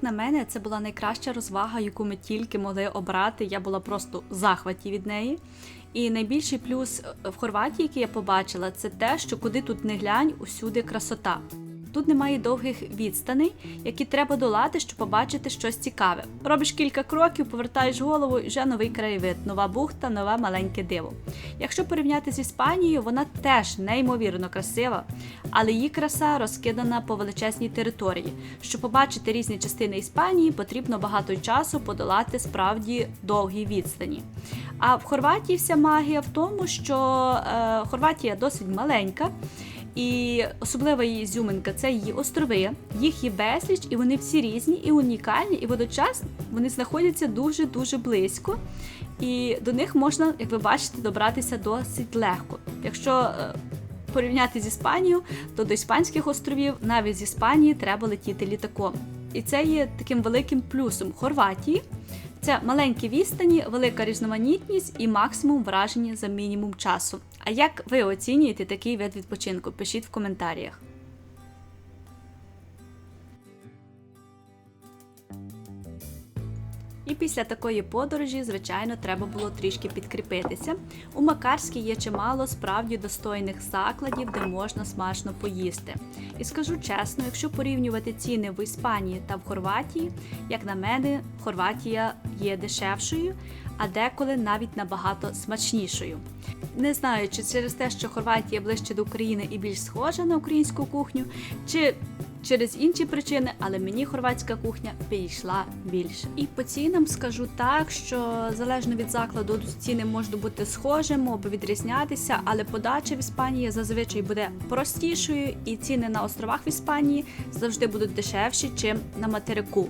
на мене, це була найкраща розвага, яку ми тільки могли обрати. Я була просто в захваті від неї. І найбільший плюс в Хорватії, який я побачила, це те, що куди тут не глянь, усюди красота. Тут немає довгих відстаней, які треба долати, щоб побачити щось цікаве. Робиш кілька кроків, повертаєш голову і вже новий краєвид, нова бухта, нове маленьке диво. Якщо порівняти з Іспанією, вона теж неймовірно красива, але її краса розкидана по величезній території. Щоб побачити різні частини Іспанії, потрібно багато часу подолати справді довгі відстані. А в Хорватії вся магія в тому, що Хорватія досить маленька, і особлива її ізюминка – це її острови, їх є безліч, і вони всі різні і унікальні, і водночас вони знаходяться дуже-дуже близько, і до них можна, як ви бачите, добратися досить легко. Якщо порівняти з Іспанією, то до Іспанських островів навіть з Іспанії треба летіти літаком. І це є таким великим плюсом Хорватії. Це маленькі відстані, велика різноманітність і максимум враження за мінімум часу. А як ви оцінюєте такий вид відпочинку? Пишіть в коментарях. І після такої подорожі, звичайно, треба було трішки підкріпитися. У Макарській є чимало справді достойних закладів, де можна смачно поїсти. І скажу чесно, якщо порівнювати ціни в Іспанії та в Хорватії, як на мене, Хорватія є дешевшою, а деколи навіть набагато смачнішою. Не знаю, чи через те, що Хорватія ближче до України і більш схожа на українську кухню, чи через інші причини, але мені хорватська кухня підійшла більше. І по цінам скажу так, що залежно від закладу ціни можуть бути схожими або відрізнятися, але подача в Іспанії зазвичай буде простішою, і ціни на островах в Іспанії завжди будуть дешевші, чим на материку.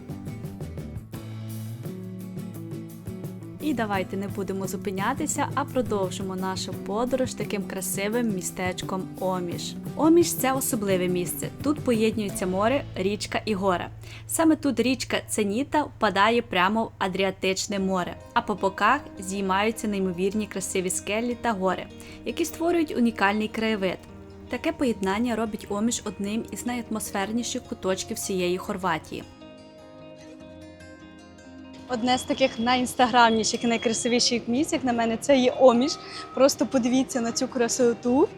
І давайте не будемо зупинятися, а продовжимо нашу подорож таким красивим містечком Оміш. Оміш – це особливе місце. Тут поєднуються море, річка і гора. Саме тут річка Ценіта впадає прямо в Адріатичне море, а по боках здіймаються неймовірні красиві скелі та гори, які створюють унікальний краєвид. Таке поєднання робить Оміш одним із найатмосферніших куточків всієї Хорватії. Одне з таких найінстаграмніших і найкрасивіших місць, як на мене, це є Оміш. Просто подивіться на цю красоту,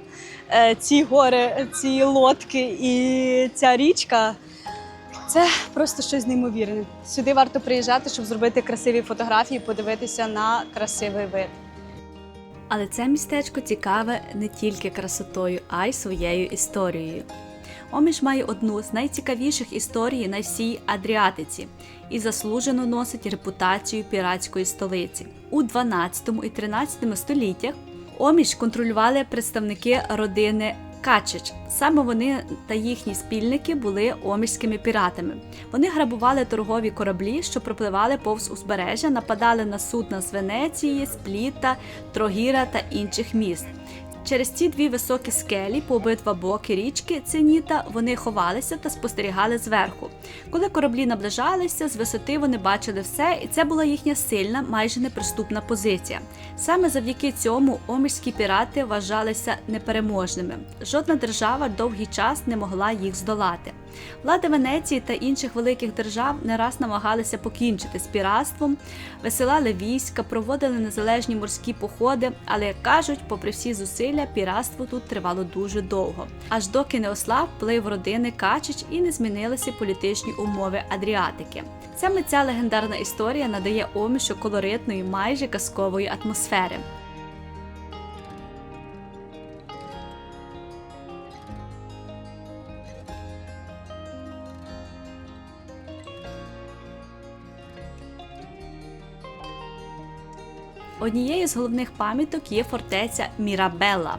ці гори, ці лодки і ця річка. Це просто щось неймовірне. Сюди варто приїжджати, щоб зробити красиві фотографії, подивитися на красивий вид. Але це містечко цікаве не тільки красотою, а й своєю історією. Оміш має одну з найцікавіших історій на всій Адріатиці і заслужено носить репутацію піратської столиці. У 12 і 13 століттях Оміш контролювали представники родини Качич. Саме вони та їхні спільники були омішськими піратами. Вони грабували торгові кораблі, що пропливали повз узбережжя, нападали на судна з Венеції, Спліта, Трогіра та інших міст. Через ці дві високі скелі по обидва боки річки Ценіта вони ховалися та спостерігали зверху. Коли кораблі наближалися, з висоти вони бачили все, і це була їхня сильна, майже неприступна позиція. Саме завдяки цьому омішські пірати вважалися непереможними. Жодна держава довгий час не могла їх здолати. Влади Венеції та інших великих держав не раз намагалися покінчити з піратством, висилали війська, проводили незалежні морські походи, але, як кажуть, попри всі зусилля, піратство тут тривало дуже довго, аж доки не ослаб вплив родини Качич і не змінилися політичні умови Адріатики. Саме ця легендарна історія надає Омішу колоритної, майже казкової атмосфери. Однією з головних пам'яток є фортеця Мірабелла.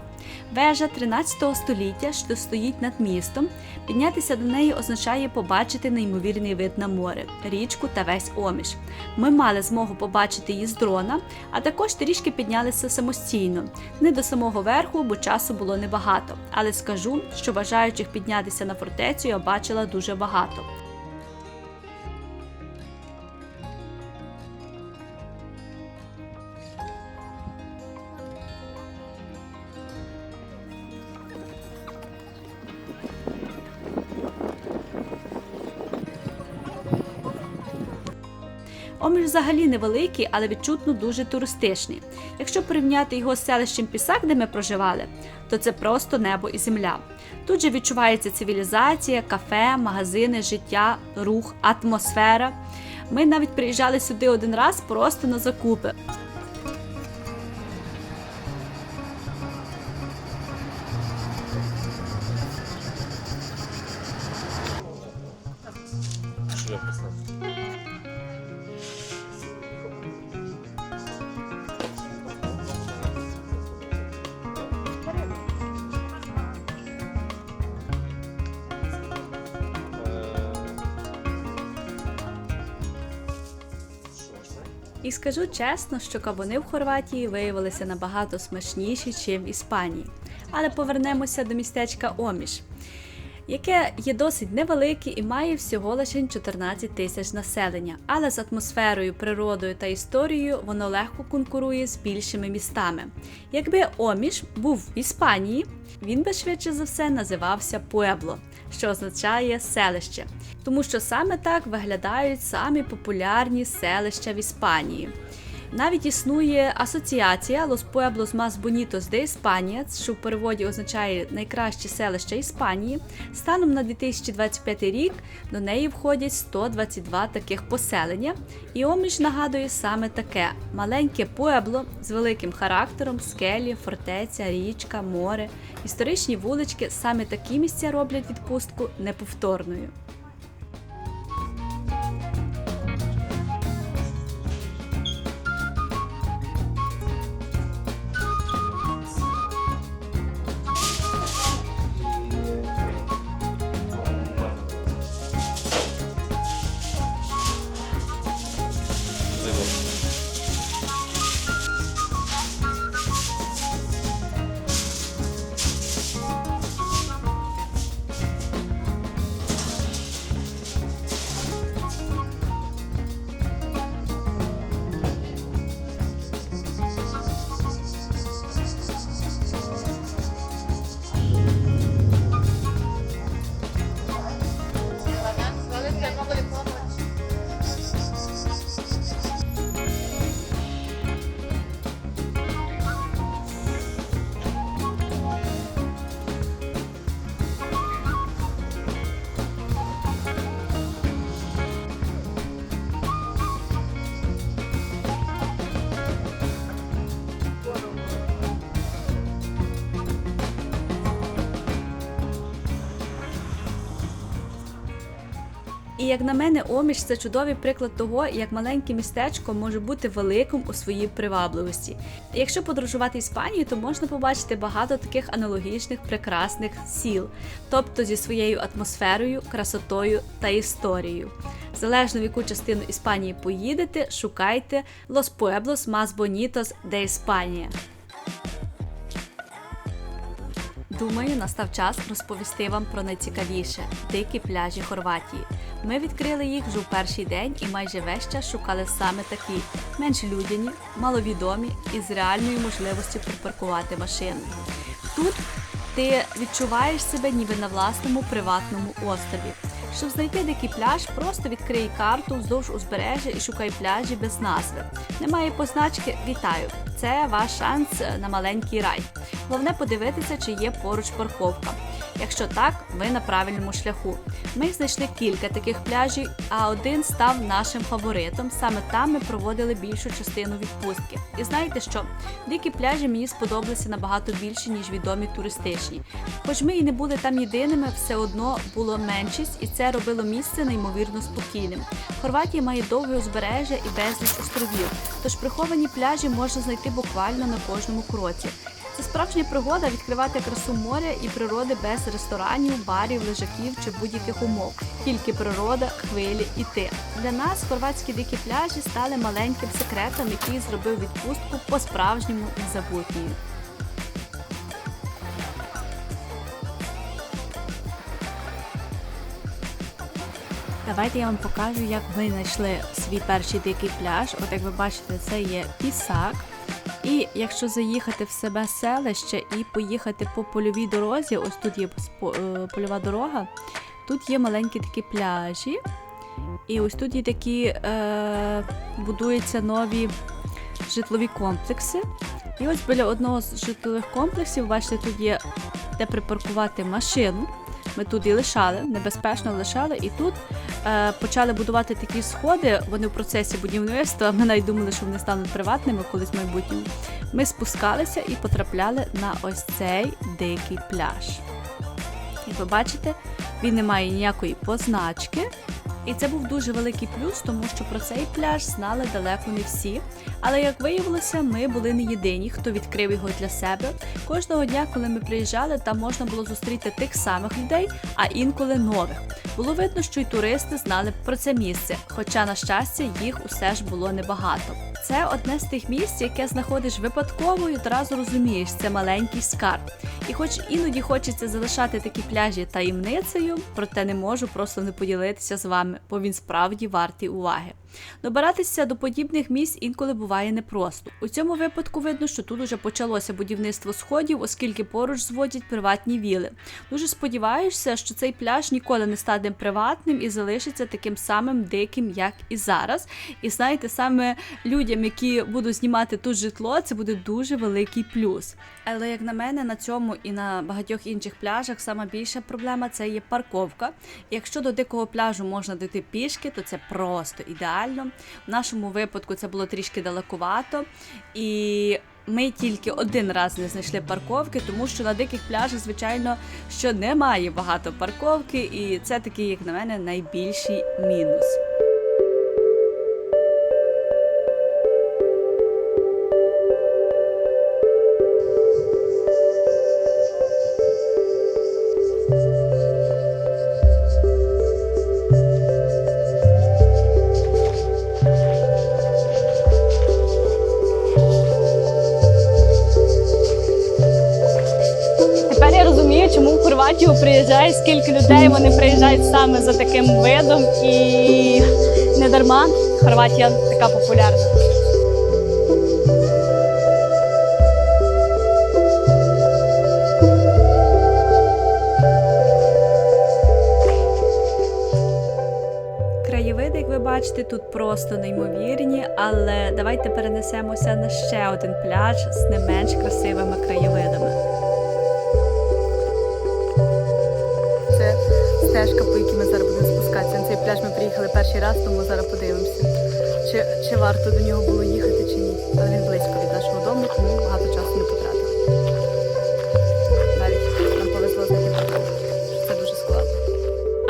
Вежа 13 століття, що стоїть над містом. Піднятися до неї означає побачити неймовірний вид на море, річку та весь Оміш. Ми мали змогу побачити її з дрона, а також трішки піднялися самостійно. Не до самого верху, бо часу було небагато. Але скажу, що бажаючих піднятися на фортецю я бачила дуже багато. Омиш взагалі невеликий, але відчутно дуже туристичний. Якщо порівняти його з селищем Пісак, де ми проживали, то це просто небо і земля. Тут же відчувається цивілізація, кафе, магазини, життя, рух, атмосфера. Ми навіть приїжджали сюди один раз просто на закупи. Що я писав? І скажу чесно, що кабуни в Хорватії виявилися набагато смачніші, ніж в Іспанії. Але повернемося до містечка Оміш, яке є досить невелике і має всього лише 14 тисяч населення. Але з атмосферою, природою та історією воно легко конкурує з більшими містами. Якби Оміш був в Іспанії, він би швидше за все називався Пуебло, що означає селище. Тому що саме так виглядають самі популярні селища в Іспанії. Навіть існує асоціація Los Pueblos Más Bonitos de España, що в переводі означає найкращі селища Іспанії. Станом на 2025 рік до неї входять 122 таких поселення. І Оміш нагадує саме таке – маленьке пуебло з великим характером, скелі, фортеця, річка, море, історичні вулички. Саме такі місця роблять відпустку неповторною. І як на мене, Оміш – це чудовий приклад того, як маленьке містечко може бути великим у своїй привабливості. І якщо подорожувати Іспанією, то можна побачити багато таких аналогічних прекрасних сіл, тобто зі своєю атмосферою, красотою та історією. Залежно в яку частину Іспанії поїдете, шукайте Los Pueblos Más Bonitos de España. Думаю, настав час розповісти вам про найцікавіше – дикі пляжі Хорватії. Ми відкрили їх вже в перший день і майже весь час шукали саме такі – менш людяні, маловідомі і з реальною можливістю припаркувати машину. Тут ти відчуваєш себе ніби на власному приватному острові. Щоб знайти дикий пляж, просто відкрий карту вздовж узбережжя і шукай пляжі без назви. Немає позначки «Вітаю». Це ваш шанс на маленький рай. Головне подивитися, чи є поруч парковка. Якщо так, ви на правильному шляху. Ми знайшли кілька таких пляжів, а один став нашим фаворитом. Саме там ми проводили більшу частину відпустки. І знаєте що? Дикі пляжі мені сподобалися набагато більше, ніж відомі туристичні. Хоч ми і не були там єдиними, все одно було меншість, і це робило місце неймовірно спокійним. Хорватія має довге узбережжя і безліч островів, тож приховані пляжі можна знайти буквально на кожному кроці. Це справжня пригода відкривати красу моря і природи без ресторанів, барів, лежаків чи будь-яких умов. Тільки природа, хвилі і ти. Для нас хорватські дикі пляжі стали маленьким секретом, який зробив відпустку по-справжньому незабутньою. Давайте я вам покажу, як ми знайшли свій перший дикий пляж. От як ви бачите, це є Пісак. І якщо заїхати в себе селище і поїхати по польовій дорозі, ось тут є польова дорога, тут є маленькі такі пляжі. І ось тут є такі будуються нові житлові комплекси. І ось біля одного з житлових комплексів, бачите, тут є де припаркувати машину. Ми тут і лишали, небезпечно лишали. І тут почали будувати такі сходи, вони в процесі будівництва. Ми навіть думали, що вони стануть приватними колись в майбутньому. Ми спускалися і потрапляли на ось цей дикий пляж. Як ви бачите, він не має ніякої позначки. І це був дуже великий плюс, тому що про цей пляж знали далеко не всі. Але, як виявилося, ми були не єдині, хто відкрив його для себе. Кожного дня, коли ми приїжджали, там можна було зустріти тих самих людей, а інколи нових. Було видно, що й туристи знали про це місце, хоча, на щастя, їх усе ж було небагато. Це одне з тих місць, яке знаходиш випадково і одразу розумієш, це маленький скарб. І хоч іноді хочеться залишати такі пляжі таємницею, проте не можу просто не поділитися з вами, бо він справді вартий уваги. Добиратися до подібних місць інколи буває непросто. У цьому випадку видно, що тут уже почалося будівництво сходів, оскільки поруч зводять приватні віли. Дуже сподіваюся, що цей пляж ніколи не стане приватним і залишиться таким самим диким, як і зараз. І знаєте, саме людям, які будуть знімати тут житло, це буде дуже великий плюс. Але, як на мене, на цьому і на багатьох інших пляжах сама більша проблема – це є парковка. Якщо до дикого пляжу можна дійти пішки, то це просто ідеально. В нашому випадку це було трішки далекувато, і ми тільки один раз не знайшли парковки, тому що на диких пляжах, звичайно, що немає багато парковки, і це такий, як на мене, найбільший мінус. Тепер я розумію, чому в Хорватію приїжджає, скільки людей вони приїжджають саме за таким видом, і не дарма Хорватія така популярна. Краєвиди, як ви бачите, тут просто неймовірні, але давайте перенесемося на ще один пляж з не менш красивими краєвидами. Це стежка, по якій ми зараз будемо спускатися. На цей пляж ми приїхали перший раз, тому зараз подивимося, чи варто до нього було їхати, чи ні. Але він близько від нашого дому, тому багато часу не потратили. Навіть нам повезло знайти парковку. Це дуже складно.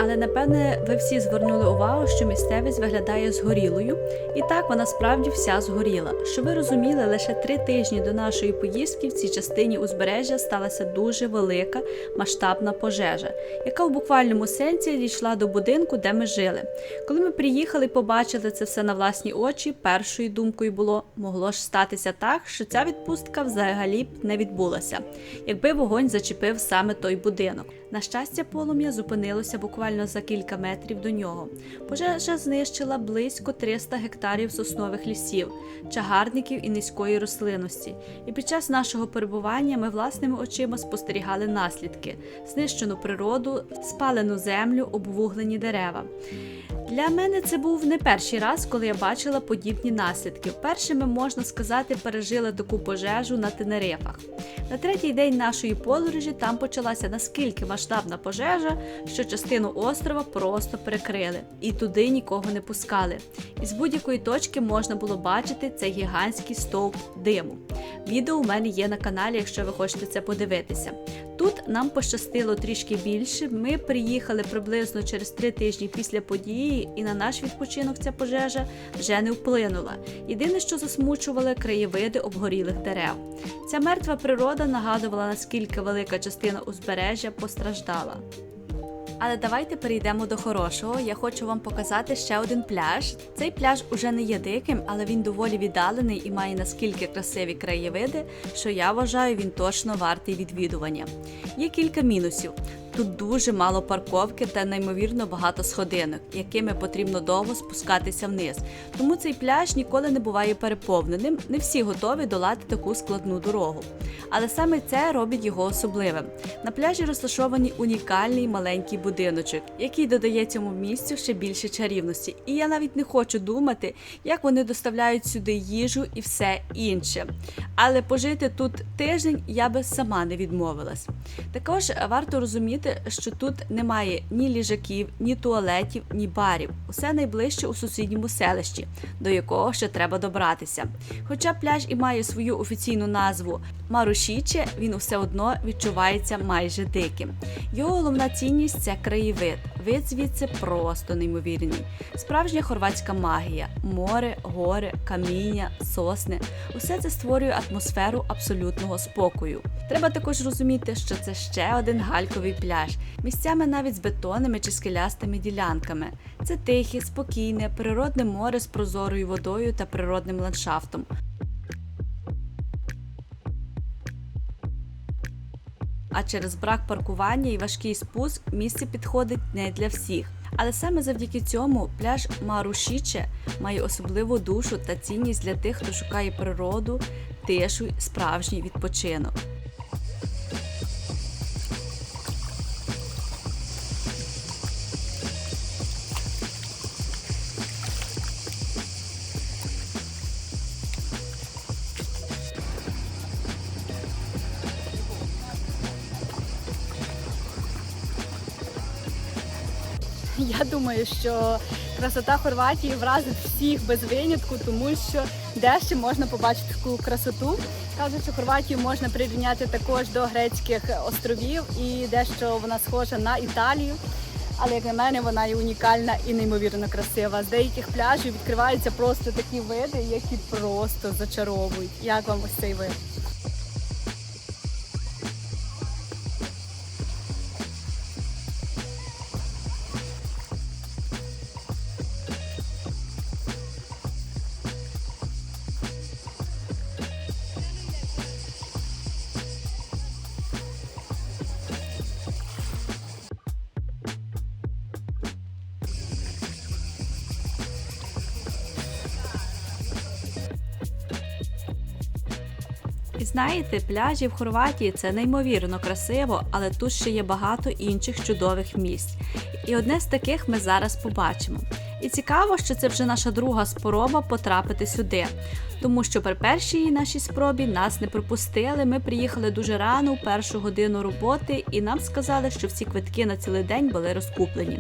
Але, напевне, ви всі звернули увагу, що місцевість виглядає згорілою. І так, вона справді вся згоріла. Щоб ви розуміли, лише 3 тижні до нашої поїздки в цій частині узбережжя сталася дуже велика масштабна пожежа, яка в буквальному сенсі дійшла до будинку, де ми жили. Коли ми приїхали і побачили це все на власні очі, першою думкою було, могло ж статися так, що ця відпустка взагалі б не відбулася, якби вогонь зачепив саме той будинок. На щастя, полум'я зупинилося буквально за кілька метрів до нього. Пожежа знищила близько 300 гектарів соснових лісів, чагарників і низької рослинності. І під час нашого перебування ми власними очима спостерігали наслідки – знищену природу, спалену землю, обвуглені дерева. Для мене це був не перший раз, коли я бачила подібні наслідки. Вперше ми, можна сказати, пережили таку пожежу на Тенерифах. На 3-й день нашої подорожі там почалася наскільки масштабна пожежа, що частину острова просто перекрили і туди нікого не пускали. І з будь-якої точки можна було бачити цей гігантський стовп диму. Відео у мене є на каналі, якщо ви хочете це подивитися. Тут нам пощастило трішки більше. Ми приїхали приблизно через 3 тижні після події, і на наш відпочинок ця пожежа вже не вплинула. Єдине, що засмучували – краєвиди обгорілих дерев. Ця мертва природа нагадувала, наскільки велика частина узбережжя постраждала. Але давайте перейдемо до хорошого. Я хочу вам показати ще один пляж. Цей пляж уже не є диким, але він доволі віддалений і має наскільки красиві краєвиди, що я вважаю, він точно вартий відвідування. Є кілька мінусів. тут дуже мало парковки та неймовірно багато сходинок, якими потрібно довго спускатися вниз. Тому цей пляж ніколи не буває переповненим, не всі готові долати таку складну дорогу. Але саме це робить його особливим. На пляжі розташований унікальний маленький будиночок, який додає цьому місцю ще більше чарівності. І я навіть не хочу думати, як вони доставляють сюди їжу і все інше. Але пожити тут тиждень я би сама не відмовилась. Також варто розуміти, що тут немає ні ліжаків, ні туалетів, ні барів. Усе найближче у сусідньому селищі, до якого ще треба добратися. Хоча пляж і має свою офіційну назву Марушіче, він все одно відчувається майже диким. Його головна цінність – це краєвид. Вид звідси просто неймовірний. Справжня хорватська магія – море, гори, каміння, сосни – усе це створює атмосферу абсолютного спокою. Треба також розуміти, що це ще один гальковий пляж, місцями навіть з бетонними чи скелястими ділянками. Це тихе, спокійне, природне море з прозорою водою та природним ландшафтом. А через брак паркування і важкий спуск місце підходить не для всіх. Але саме завдяки цьому пляж Марушіче має особливу душу та цінність для тих, хто шукає природу, тишу й справжній відпочинок. Я думаю, що красота Хорватії вразить всіх без винятку, тому що де ще можна побачити таку красоту. Кажуть, що Хорватію можна прирівняти також до грецьких островів і дещо вона схожа на Італію. Але, як на мене, вона є унікальна і неймовірно красива. З деяких пляжів відкриваються просто такі види, які просто зачаровують. Як вам ось цей вид? І знаєте, пляжі в Хорватії – це неймовірно красиво, але тут ще є багато інших чудових місць. І одне з таких ми зараз побачимо. І цікаво, що це вже наша друга спроба потрапити сюди. Тому що при першій нашій спробі нас не пропустили, ми приїхали дуже рано, у першу годину роботи, і нам сказали, що всі квитки на цілий день були розкуплені.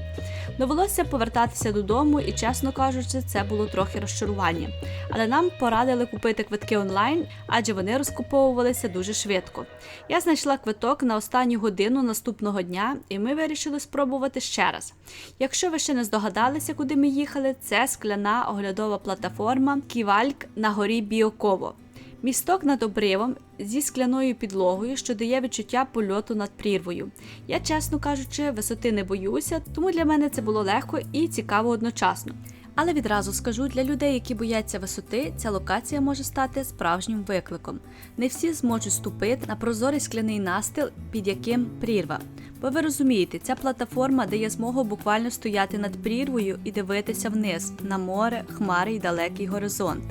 Довелося повертатися додому і, чесно кажучи, це було трохи розчарування. Але нам порадили купити квитки онлайн, адже вони розкуповувалися дуже швидко. Я знайшла квиток на останню годину наступного дня, і ми вирішили спробувати ще раз. Якщо ви ще не здогадалися, куди ми їхали, це скляна оглядова платформа Ківальк на горі Біоково. Місток над обривом зі скляною підлогою, що дає відчуття польоту над прірвою. Я, чесно кажучи, висоти не боюся, тому для мене це було легко і цікаво одночасно. Але відразу скажу, для людей, які бояться висоти, ця локація може стати справжнім викликом. Не всі зможуть ступити на прозорий скляний настил, під яким прірва. Бо ви розумієте, ця платформа дає змогу буквально стояти над прірвою і дивитися вниз, на море, хмари й далекий горизонт.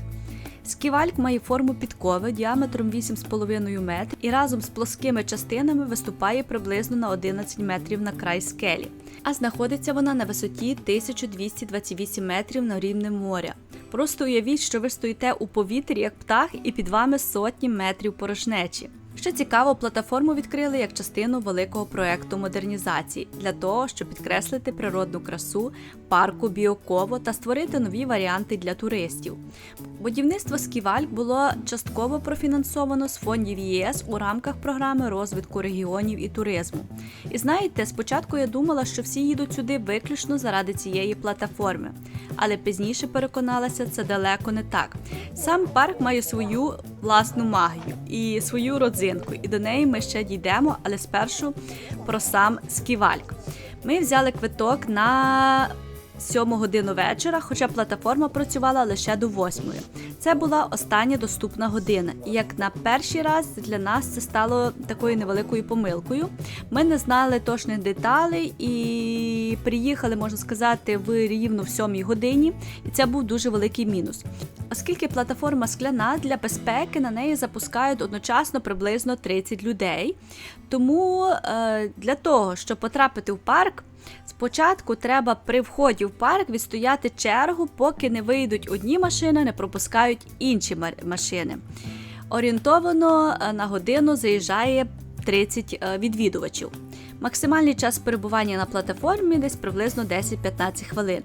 Сківальк має форму підкови діаметром 8,5 метрів і разом з плоскими частинами виступає приблизно на 11 метрів на край скелі. А знаходиться вона на висоті 1228 метрів над рівнем моря. Просто уявіть, що ви стоїте у повітрі як птах і під вами сотні метрів порожнечі. Що цікаво, платформу відкрили як частину великого проекту модернізації для того, щоб підкреслити природну красу парку Біоково та створити нові варіанти для туристів. Будівництво Сківальк було частково профінансовано з фондів ЄС у рамках програми розвитку регіонів і туризму. І знаєте, спочатку я думала, що всі їдуть сюди виключно заради цієї платформи. Але пізніше переконалася, це далеко не так. Сам парк має свою власну магію і свою родзинку, і до неї ми ще дійдемо, але спершу про сам Сківальк. Ми взяли квиток на 7 годину вечора, хоча платформа працювала лише до 8. Це була остання доступна година. І як на перший раз для нас це стало такою невеликою помилкою. Ми не знали точних деталей і приїхали, можна сказати, в рівно в 7 годині. І це був дуже великий мінус. Оскільки платформа скляна, для безпеки на неї запускають одночасно приблизно 30 людей. Тому для того, щоб потрапити в парк, спочатку треба при вході в парк відстояти чергу, поки не вийдуть одні машини, не пропускають інші машини. Орієнтовано на годину заїжджає 30 відвідувачів. Максимальний час перебування на платформі десь приблизно 10-15 хвилин.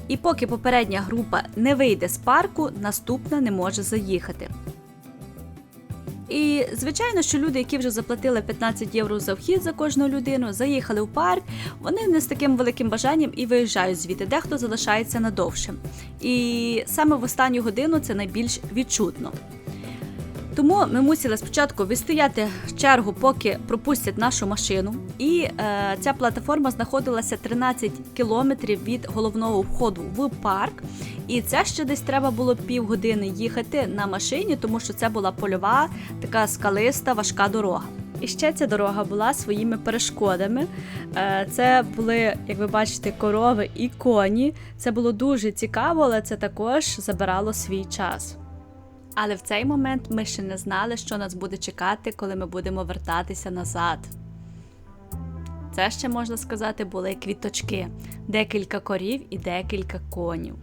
І поки попередня група не вийде з парку, наступна не може заїхати. І, звичайно, що люди, які вже заплатили 15 євро за вхід за кожну людину, заїхали в парк, вони не з таким великим бажанням і виїжджають звідти, дехто залишається надовше. І саме в останню годину це найбільш відчутно. Тому ми мусили спочатку відстояти чергу, поки пропустять нашу машину. І ця платформа знаходилася 13 кілометрів від головного входу в парк. І це ще десь треба було півгодини їхати на машині, тому що це була польова, така скалиста, важка дорога. І ще ця дорога була своїми перешкодами. Це були, як ви бачите, корови і коні. Це було дуже цікаво, але це також забирало свій час. Але в цей момент ми ще не знали, що нас буде чекати, коли ми будемо вертатися назад. Це ще, можна сказати, були квіточки. Декілька корів і декілька конів.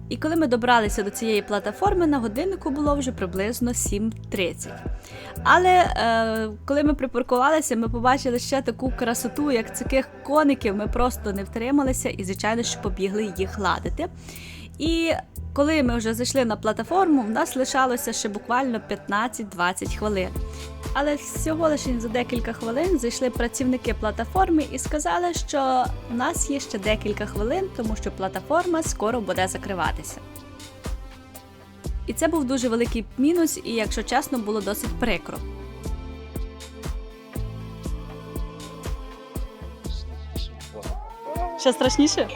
І коли ми добралися до цієї платформи, на годиннику було вже приблизно 7:30. Але коли ми припаркувалися, ми побачили ще таку красоту, як цих коників. Ми просто не втрималися і, звичайно, що побігли їх гладити. І коли ми вже зайшли на платформу, в нас лишалося ще буквально 15-20 хвилин. Але всього лише за декілька хвилин зайшли працівники платформи і сказали, що в нас є ще декілька хвилин, тому що платформа скоро буде закриватися. І це був дуже великий мінус, і, якщо чесно, було досить прикро. Ще страшніше?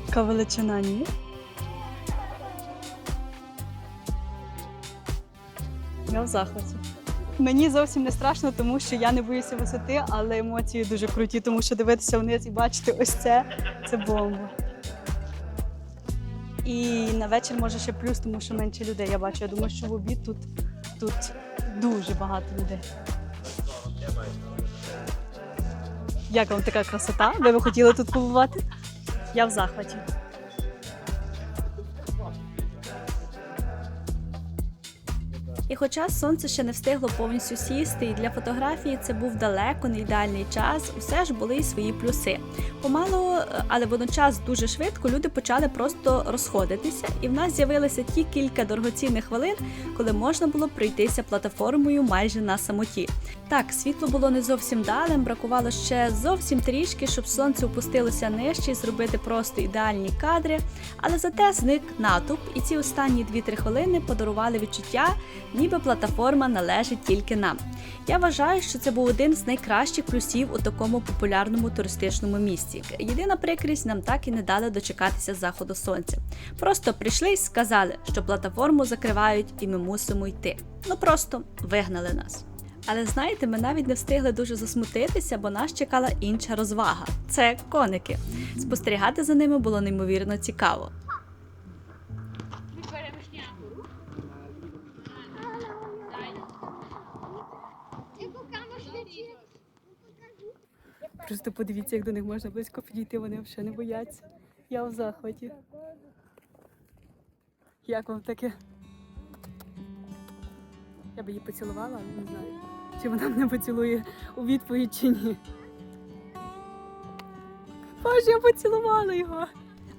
Яка величина, ні? Я в захваті. Мені зовсім не страшно, тому що я не боюся висоти, але емоції дуже круті, тому що дивитися вниз і бачити ось це бомба. І на вечір може ще плюс, тому що менше людей я бачу. Я думаю, що в обід тут дуже багато людей. Як вам така красота? Ви б хотіли тут побувати? Я в захваті. І хоча сонце ще не встигло повністю сісти, і для фотографії це був далеко не ідеальний час, все ж були й свої плюси. Помалу, але водночас дуже швидко люди почали просто розходитися, і в нас з'явилися ті кілька дорогоцінних хвилин, коли можна було пройтися платформою майже на самоті. Так, світло було не зовсім далим, бракувало ще зовсім трішки, щоб сонце опустилося нижче і зробити просто ідеальні кадри, але зате зник натовп, і ці останні 2-3 хвилини подарували відчуття, ніби платформа належить тільки нам. Я вважаю, що це був один з найкращих плюсів у такому популярному туристичному місці. Єдина прикрість, нам так і не дали дочекатися заходу сонця. Просто прийшли і сказали, що платформу закривають і ми мусимо йти. Ну просто вигнали нас. Але знаєте, ми навіть не встигли дуже засмутитися, бо нас чекала інша розвага. Це коники. Спостерігати за ними було неймовірно цікаво. Просто подивіться, як до них можна близько підійти, вони взагалі не бояться. Я в захваті. Як вам таке? Я б її поцілувала, але не знаю, чи вона мене поцілує у відповідь чи ні. Боже, я поцілувала його.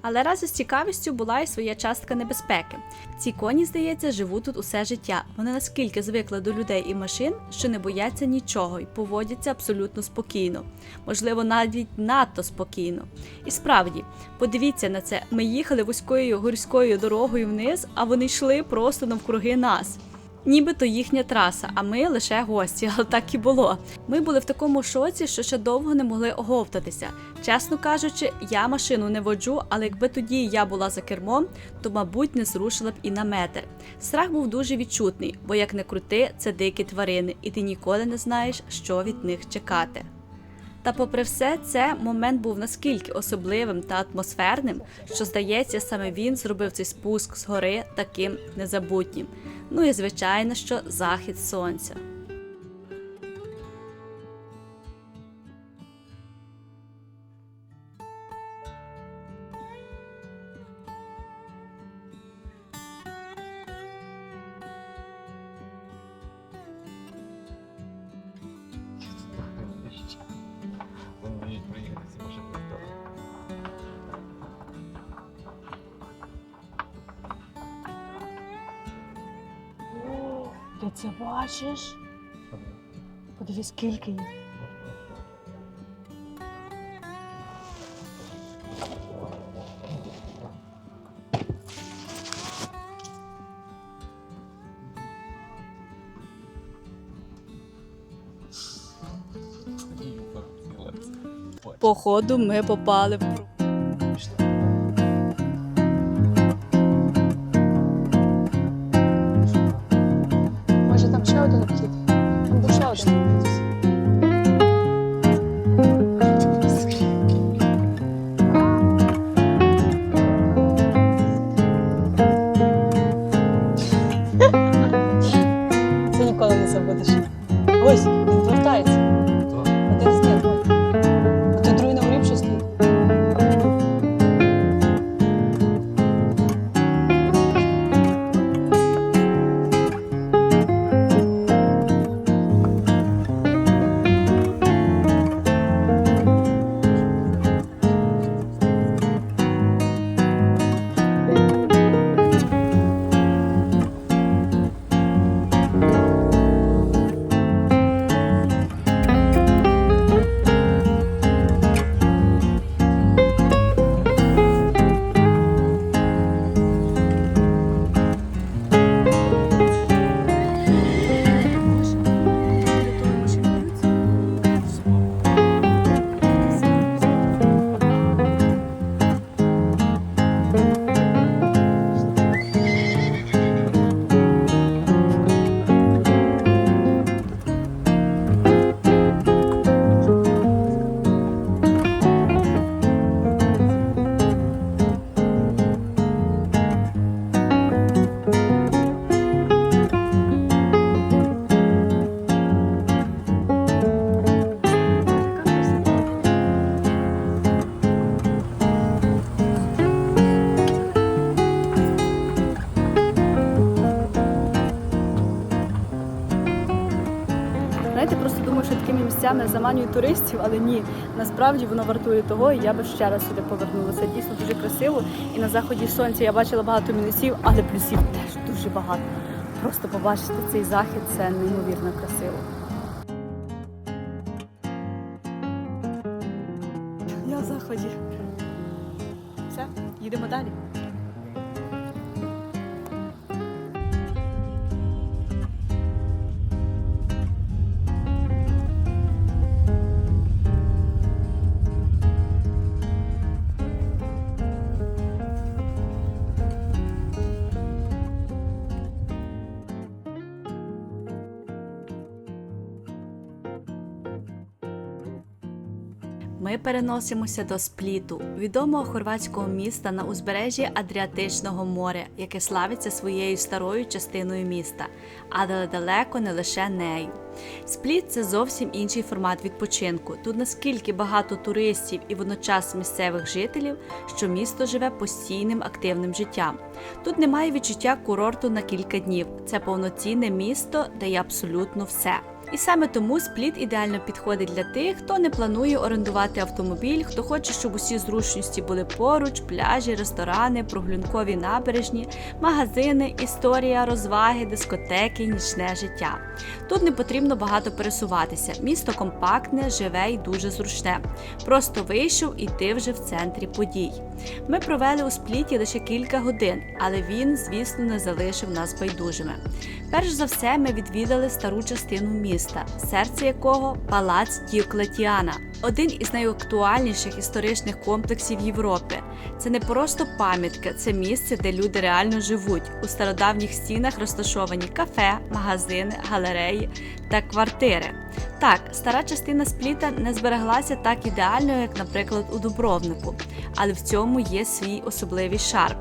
Але разом з цікавістю була і своя частка небезпеки. Ці коні, здається, живуть тут усе життя. Вони наскільки звикли до людей і машин, що не бояться нічого і поводяться абсолютно спокійно. Можливо, навіть надто спокійно. І справді, подивіться на це. Ми їхали вузькою гірською дорогою вниз, а вони йшли просто навкруги нас. Нібито їхня траса, а ми лише гості, але так і було. Ми були в такому шоці, що ще довго не могли оговтатися. Чесно кажучи, я машину не воджу, але якби тоді я була за кермом, то, мабуть, не зрушила б і на метр. Страх був дуже відчутний, бо як не крути, це дикі тварини, і ти ніколи не знаєш, що від них чекати. Та попри все це, момент був наскільки особливим та атмосферним, що, здається, саме він зробив цей спуск з гори таким незабутнім. Ну і звичайно, що захід сонця. Вони можуть проїхати ці машини в сторону. Ти це бачиш? Подивись, скільки їх. Походу, ми попали в круг. Може, там ще один обхід? Там був ще один обхід. Це ніколи не забудеш. Ось, він повертається. Один з них. А той другий на горі вже стоїть. Знаєте, просто думаю, що такими місцями заманюють туристів, але ні, насправді воно вартує того, і я би ще раз сюди повернулася. Дійсно дуже красиво, і на заході сонця я бачила багато мінусів, але плюсів теж дуже багато. Просто побачити цей захід – це неймовірно красиво. Я в заході. Все, їдемо далі. Ми переносимося до Спліту, відомого хорватського міста на узбережжі Адріатичного моря, яке славиться своєю старою частиною міста, але далеко не лише нею. Спліт – це зовсім інший формат відпочинку. Тут наскільки багато туристів і водночас місцевих жителів, що місто живе постійним активним життям. Тут немає відчуття курорту на кілька днів. Це повноцінне місто, де є абсолютно все. І саме тому Спліт ідеально підходить для тих, хто не планує орендувати автомобіль, хто хоче, щоб усі зручності були поруч, пляжі, ресторани, прогулянкові набережні, магазини, історія, розваги, дискотеки, нічне життя. Тут не потрібно багато пересуватися, місто компактне, живе і дуже зручне. Просто вийшов і ти вже в центрі подій. Ми провели у Спліті лише кілька годин, але він, звісно, не залишив нас байдужими. Перш за все, ми відвідали стару частину міста, серце якого – Палац Діоклетіана. Один із найактуальніших історичних комплексів Європи. Це не просто пам'ятка, це місце, де люди реально живуть. У стародавніх стінах розташовані кафе, магазини, галереї та квартири. Так, стара частина Спліта не збереглася так ідеально, як, наприклад, у Дубровнику, але в цьому є свій особливий шарм.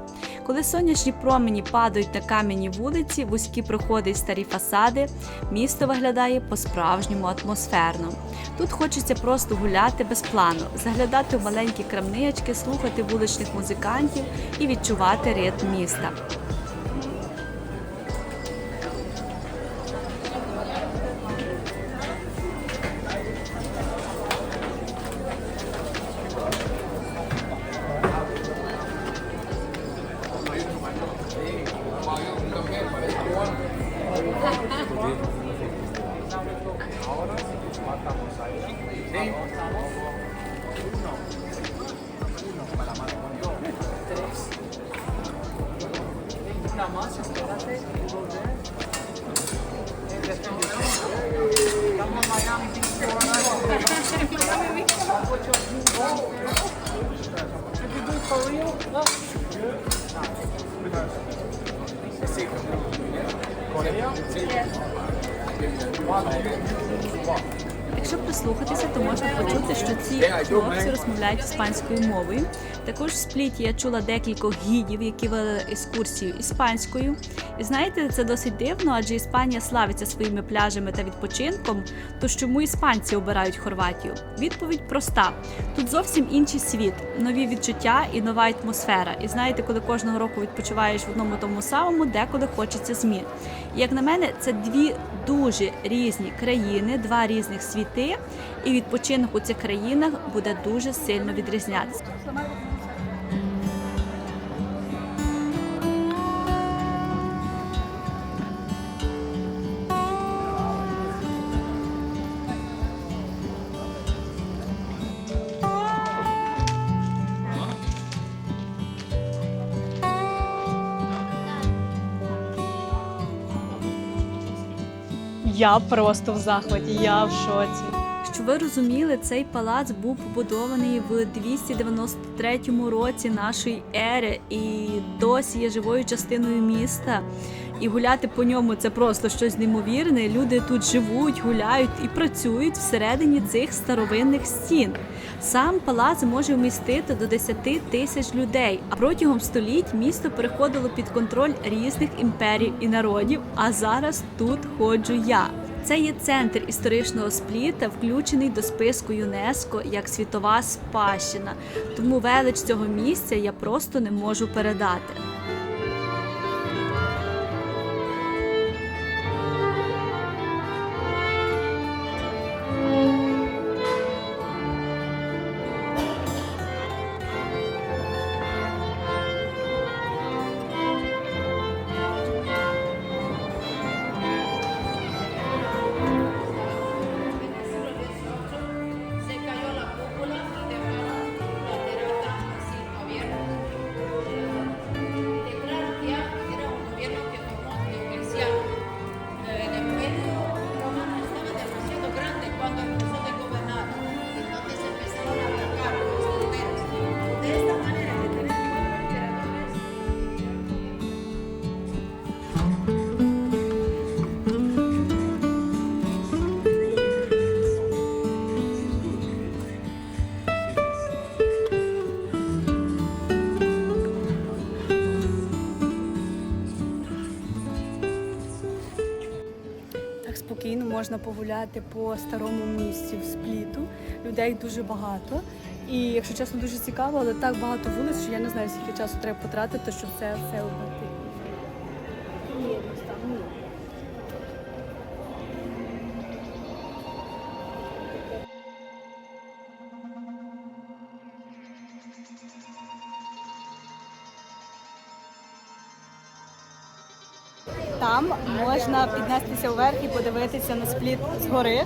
Коли сонячні промені падають на кам'яні вулиці, вузькі проходи й старі фасади, місто виглядає по-справжньому атмосферно. Тут хочеться просто гуляти без плану, заглядати в маленькі крамнички, слухати вуличних музикантів і відчувати ритм міста. Якщо прислухатися, то можна почути, що ці хлопці розмовляють іспанською мовою. Також в Спліті я чула декількох гідів, які вели екскурсію іспанською. І знаєте, це досить дивно, адже Іспанія славиться своїми пляжами та відпочинком, тож чому іспанці обирають Хорватію? Відповідь проста. Тут зовсім інший світ, нові відчуття і нова атмосфера. І знаєте, коли кожного року відпочиваєш в одному тому самому, деколи хочеться змін. І, як на мене, це дві дуже різні країни, два різних світи, і відпочинок у цих країнах буде дуже сильно відрізнятися. Я просто в захваті, я в шоці. Щоб ви розуміли, цей палац був побудований в 293 році нашої ери і досі є живою частиною міста. І гуляти по ньому – це просто щось неймовірне. Люди тут живуть, гуляють і працюють всередині цих старовинних стін. Сам палац може вмістити до 10 тисяч людей, а протягом століть місто переходило під контроль різних імперій і народів, а зараз тут ходжу я. Це є центр історичного Спліта, включений до списку ЮНЕСКО як світова спадщина. Тому велич цього місця я просто не можу передати. Спокійно можна погуляти по старому місці в Спліту. Людей дуже багато. І, якщо чесно, дуже цікаво, але так багато вулиць, що я не знаю, скільки часу треба потратити, щоб це все обійти. там можна піднестися вверх і подивитися на Спліт згори.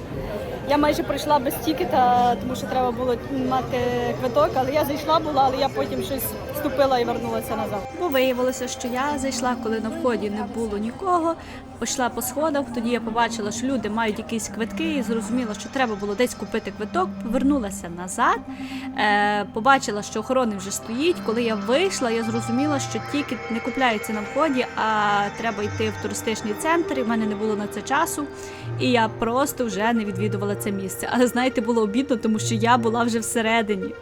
Я майже пройшла без тікета, тому що треба було мати квиток, але я зайшла була, але я потім щось вступила і вернулася назад. Бо виявилося, що я зайшла, коли на вході не було нікого, пішла по сходах, тоді я побачила, що люди мають якісь квитки і зрозуміла, що треба було десь купити квиток, повернулася назад, побачила, що охоронник вже стоїть. Коли я вийшла, я зрозуміла, що тікет не купляється на вході, а треба йти в туристичний центр, і в мене не було на це часу, і я просто вже не відвідувала це місце. Але, знаєте, було обідно, тому що я була вже всередині.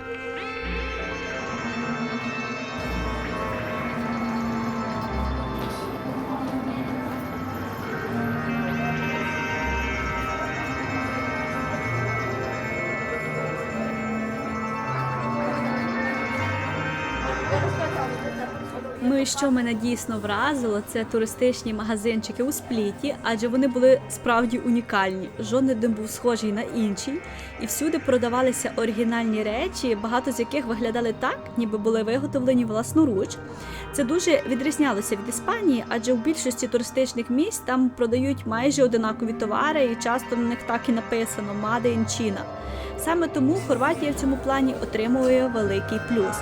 Ну і що мене дійсно вразило, це туристичні магазинчики у Спліті, адже вони були справді унікальні. Жоден не був схожий на інший, і всюди продавалися оригінальні речі, багато з яких виглядали так, ніби були виготовлені власноруч. Це дуже відрізнялося від Іспанії, адже в більшості туристичних місць там продають майже одинакові товари, і часто на них так і написано «Made in China». Саме тому Хорватія в цьому плані отримує великий плюс.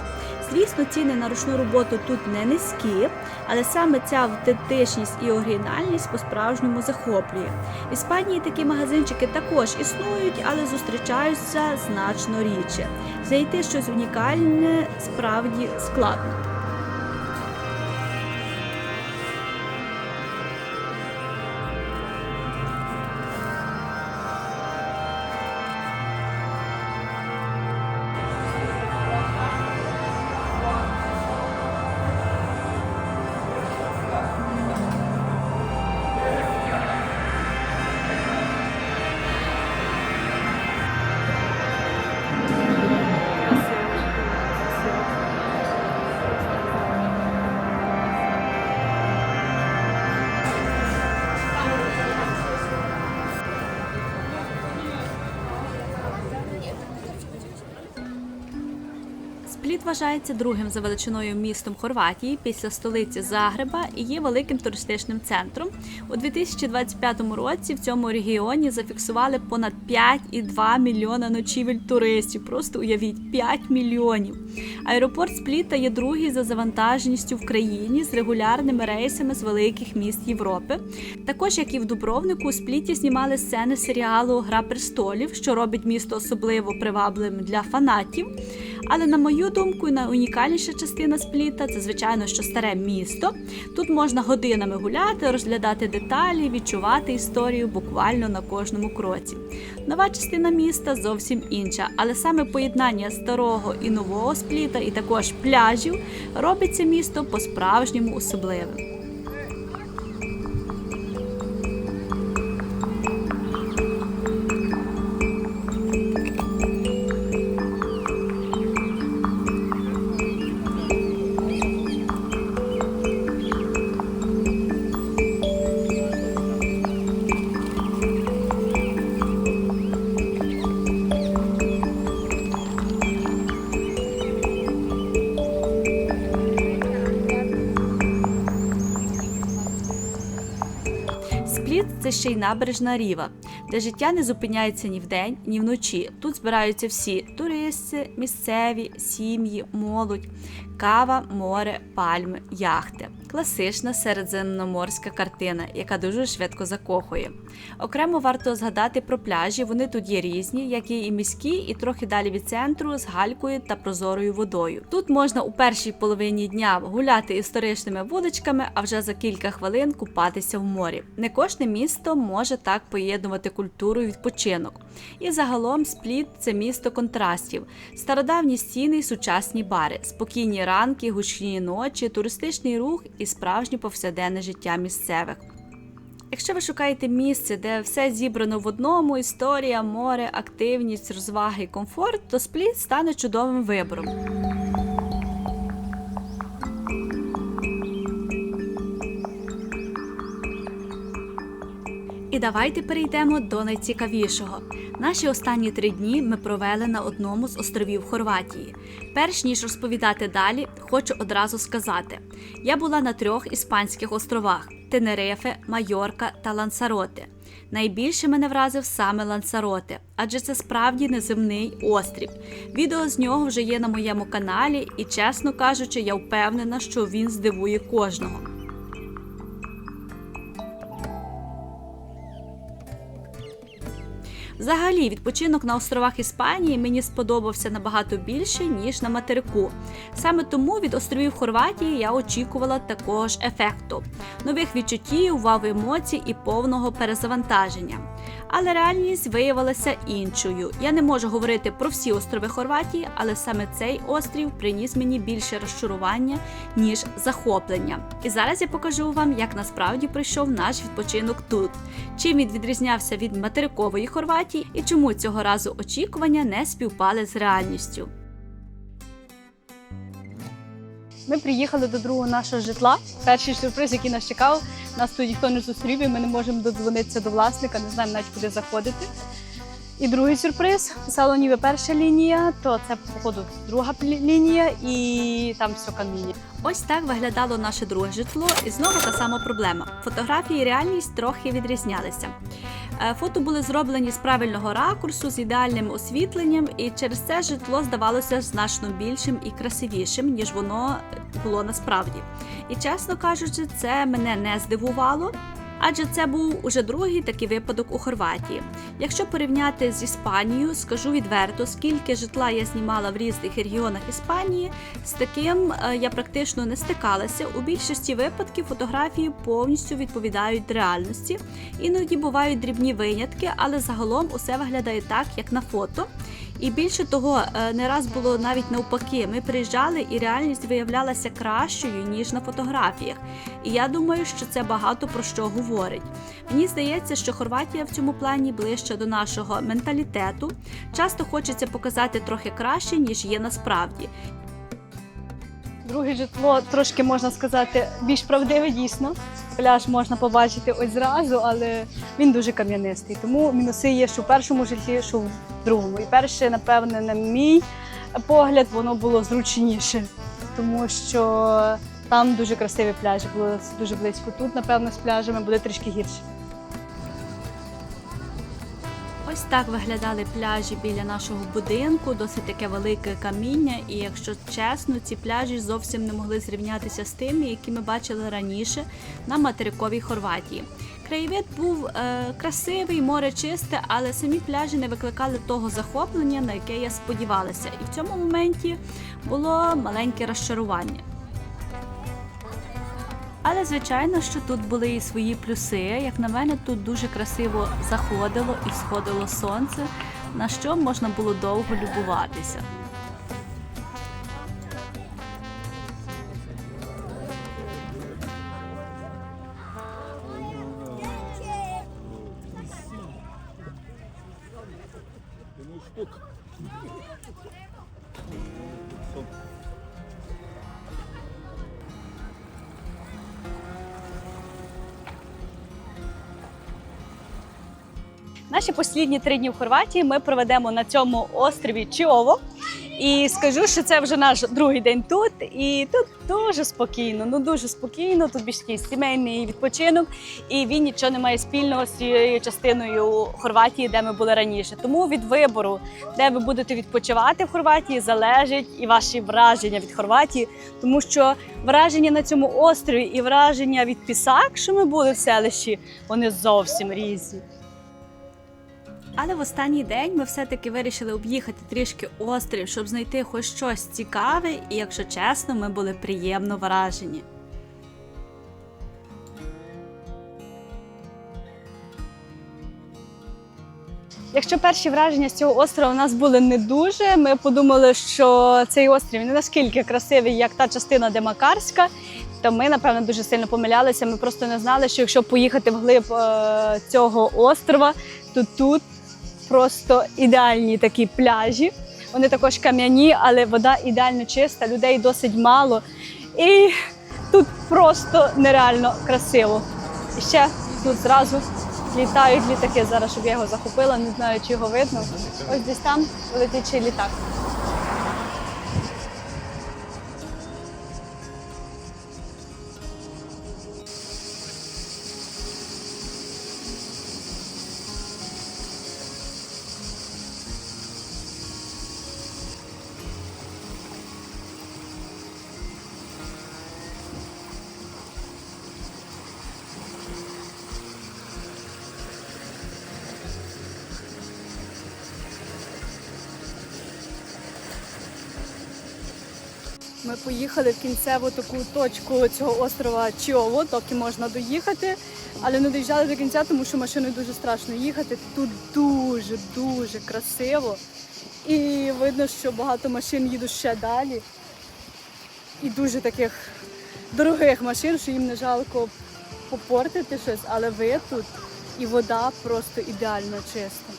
Звісно, ціни на ручну роботу тут не низькі, але саме ця автентичність і оригінальність по-справжньому захоплює. В Іспанії такі магазинчики також існують, але зустрічаються значно рідше. Знайти щось унікальне справді складно. Спліт вважається другим за величиною містом Хорватії після столиці Загреба і є великим туристичним центром. У 2025 році в цьому регіоні зафіксували понад 5,2 мільйона ночівель туристів. Просто уявіть, 5 мільйонів. Аеропорт Спліта є другий за завантаженістю в країні з регулярними рейсами з великих міст Європи. Також, як і в Дубровнику, у Спліті знімали сцени серіалу «Гра престолів», що робить місто особливо привабливим для фанатів. Але, на мою думку, найунікальніша частина Спліта – це, звичайно, що старе місто. Тут можна годинами гуляти, розглядати деталі, відчувати історію буквально на кожному кроці. Нова частина міста зовсім інша, але саме поєднання старого і нового Спліта, і також пляжів, робить це місто по-справжньому особливим. Спліт – це ще й набережна Ріва, де життя не зупиняється ні вдень, ні вночі. Тут збираються всі – туристи, місцеві, сім'ї, молодь, кава, море, пальми, яхти. Класична середземноморська картина, яка дуже швидко закохує. Окремо варто згадати про пляжі, вони тут є різні, як і міські, і трохи далі від центру з галькою та прозорою водою. Тут можна у першій половині дня гуляти історичними вуличками, а вже за кілька хвилин купатися в морі. Не кожне місто може так поєднувати культуру і відпочинок. І загалом Спліт – це місто контрастів. Стародавні стіни і сучасні бари, спокійні ранки, гучні ночі, туристичний рух і справжнє повсякденне життя місцевих. Якщо ви шукаєте місце, де все зібрано в одному – історія, море, активність, розваги і комфорт, то Спліт стане чудовим вибором. І давайте перейдемо до найцікавішого. Наші останні 3 дні ми провели на одному з островів Хорватії. Перш ніж розповідати далі, хочу одразу сказати. Я була на 3 іспанських островах – Тенерифе, Майорка та Лансароте. Найбільше мене вразив саме Лансароте, адже це справді неземний острів. Відео з нього вже є на моєму каналі і, чесно кажучи, я впевнена, що він здивує кожного. Взагалі, відпочинок на островах Іспанії мені сподобався набагато більше, ніж на материку. Саме тому від островів Хорватії я очікувала такого ж ефекту – нових відчуттів, вау-емоцій і повного перезавантаження. Але реальність виявилася іншою. Я не можу говорити про всі острови Хорватії, але саме цей острів приніс мені більше розчарування, ніж захоплення. І зараз я покажу вам, як насправді пройшов наш відпочинок тут. Чим він відрізнявся від материкової Хорватії і чому цього разу очікування не співпали з реальністю. Ми приїхали до другого нашого житла. Перший сюрприз, який нас чекав, нас тут ніхто не зустрів, і ми не можемо додзвонитися до власника, не знаємо навіть куди заходити. І другий сюрприз, писало ніби перша лінія, то це, походу, друга лінія і там все каміння. Ось так виглядало наше друге житло, і знову та сама проблема. Фотографії і реальність трохи відрізнялися. Фото були зроблені з правильного ракурсу, з ідеальним освітленням, і через це житло здавалося значно більшим і красивішим, ніж воно було насправді. І, чесно кажучи, це мене не здивувало, адже це був уже другий такий випадок у Хорватії. Якщо порівняти з Іспанією, скажу відверто, скільки житла я знімала в різних регіонах Іспанії, з таким я практично не стикалася. У більшості випадків фотографії повністю відповідають реальності. Іноді бувають дрібні винятки, але загалом усе виглядає так, як на фото. І більше того, не раз було навіть навпаки. Ми приїжджали і реальність виявлялася кращою, ніж на фотографіях. І я думаю, що це багато про що говорить. Мені здається, що Хорватія в цьому плані ближче до нашого менталітету. Часто хочеться показати трохи краще, ніж є насправді. Друге житло трошки, можна сказати, більш правдиве дійсно. Пляж можна побачити ось зразу, але він дуже кам'янистий. Тому мінуси є, що в першому житлі, що в другому. І перше, напевне, на мій погляд, воно було зручніше, тому що там дуже красиві пляжі, було дуже близько. Тут, напевно, з пляжами буде трішки гірше. Ось так виглядали пляжі біля нашого будинку, досить таке велике каміння, і якщо чесно, ці пляжі зовсім не могли зрівнятися з тими, які ми бачили раніше на материковій Хорватії. Краєвид був красивий, море чисте, але самі пляжі не викликали того захоплення, на яке я сподівалася. І в цьому моменті було маленьке розчарування. Але, звичайно, що тут були і свої плюси. Як на мене, тут дуже красиво заходило і сходило сонце, на що можна було довго любуватися. Наші останні 3 дні в Хорватії ми проведемо на цьому острові Чіово. І скажу, що це вже наш другий день тут, і тут дуже спокійно, дуже спокійно, тут більш такий сімейний відпочинок, і він нічого не має спільного з цією частиною Хорватії, де ми були раніше. Тому від вибору, де ви будете відпочивати в Хорватії, залежить і ваші враження від Хорватії, тому що враження на цьому острові і враження від Пісак, що ми були в селищі, вони зовсім різні. Але в останній день ми все-таки вирішили об'їхати трішки острів, щоб знайти хоч щось цікаве, і, якщо чесно, ми були приємно вражені. Якщо перші враження з цього острова у нас були не дуже, ми подумали, що цей острів не наскільки красивий, як та частина, де Макарська, то ми, напевно, дуже сильно помилялися. Ми просто не знали, що якщо поїхати вглиб цього острова, то тут просто ідеальні такі пляжі. Вони також кам'яні, але вода ідеально чиста, людей досить мало. І тут просто нереально красиво. І ще тут зразу літають літаки. Зараз, щоб я його захопила, не знаю, чи його видно. Ось десь там летить літак. Ми поїхали в кінцеву таку точку цього острова Чіово, доки можна доїхати, але не доїжджали до кінця, тому що машиною дуже страшно їхати. Тут дуже красиво. І видно, що багато машин їдуть ще далі. І дуже таких дорогих машин, що їм не жалко попортити щось, але вид тут і вода просто ідеально чиста.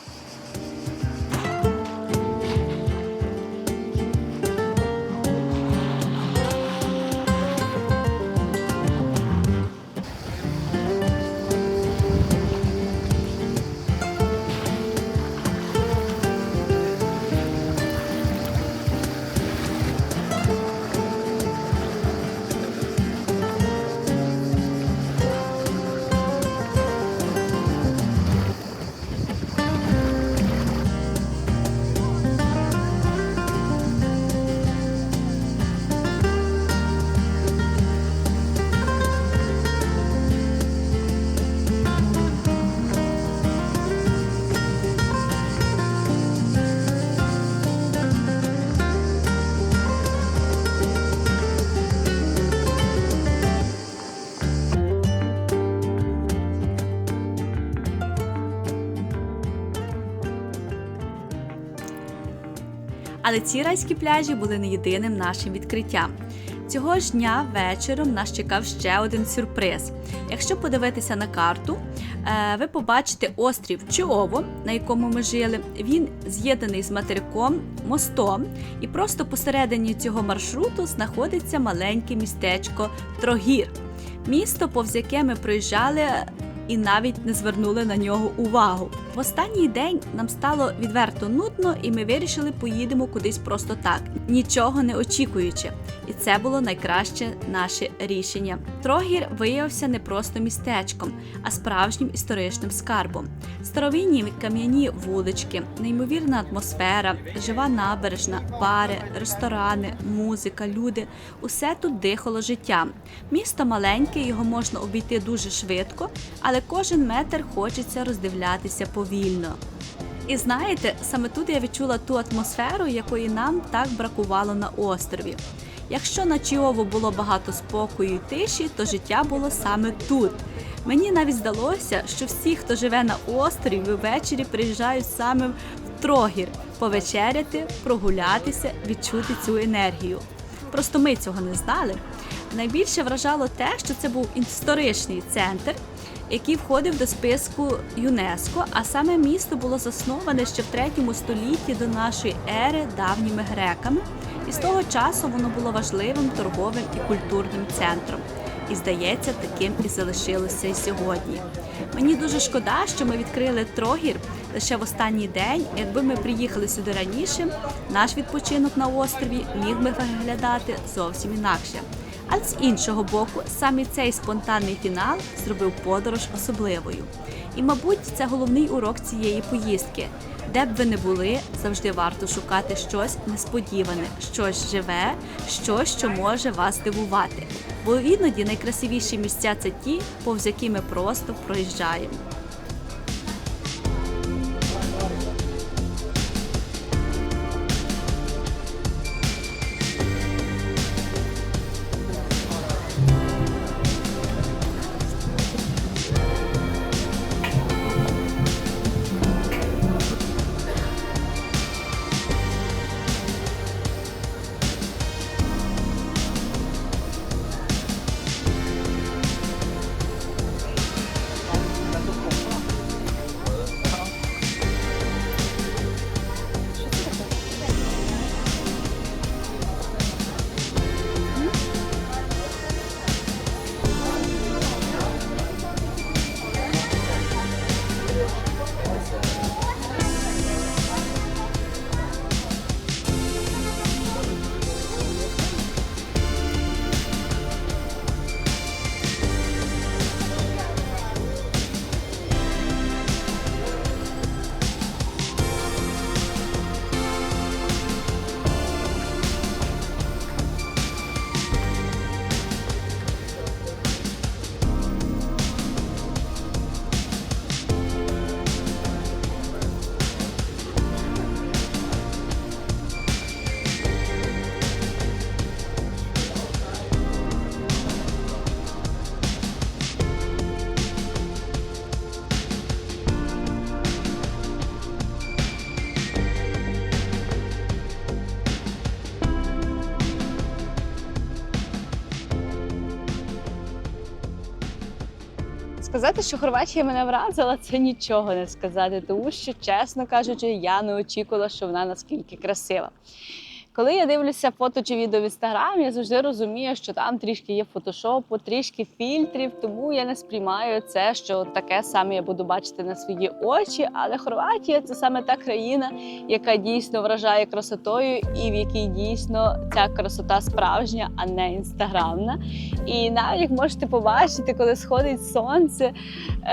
Але ці райські пляжі були не єдиним нашим відкриттям. Цього ж дня вечором нас чекав ще один сюрприз. Якщо подивитися на карту, ви побачите острів Чіово, на якому ми жили. Він з'єднаний з материком мостом, і просто посередині цього маршруту знаходиться маленьке містечко Трогір. Місто, повз яке ми проїжджали і навіть не звернули на нього увагу. В останній день нам стало відверто нудно, і ми вирішили, поїдемо кудись просто так, нічого не очікуючи. І це було найкраще наше рішення. Трогір виявився не просто містечком, а справжнім історичним скарбом. Старовинні кам'яні вулички, неймовірна атмосфера, жива набережна, бари, ресторани, музика, люди – усе тут дихало життям. Місто маленьке, його можна обійти дуже швидко, але кожен метр хочеться роздивлятися повільно. І знаєте, саме тут я відчула ту атмосферу, якої нам так бракувало на острові. Якщо на Чіово було багато спокою і тиші, то життя було саме тут. Мені навіть здалося, що всі, хто живе на острові, ввечері приїжджають саме в Трогір повечеряти, прогулятися, відчути цю енергію. Просто ми цього не знали. Найбільше вражало те, що це був історичний центр, який входив до списку ЮНЕСКО, а саме місто було засноване ще в 3 столітті до нашої ери давніми греками, і з того часу воно було важливим торговим і культурним центром. І, здається, таким і залишилося і сьогодні. Мені дуже шкода, що ми відкрили Трогір лише в останній день. Якби ми приїхали сюди раніше, наш відпочинок на острові міг би виглядати зовсім інакше. Але з іншого боку, саме цей спонтанний фінал зробив подорож особливою. І, мабуть, це головний урок цієї поїздки. Де б ви не були, завжди варто шукати щось несподіване, щось живе, щось, що може вас дивувати. Бо іноді найкрасивіші місця – це ті, повз які ми просто проїжджаємо. Сказати, що Хорватія мене вразила, це нічого не сказати, тому що, чесно кажучи, я не очікувала, що вона наскільки красива. Коли я дивлюся фото чи відео в Інстаграмі, я завжди розумію, що там трішки є фотошопу, трішки фільтрів, тому я не сприймаю це, що таке саме я буду бачити на свої очі. Але Хорватія – це саме та країна, яка дійсно вражає красотою і в якій дійсно ця красота справжня, а не інстаграмна. І навіть як можете побачити, коли сходить сонце,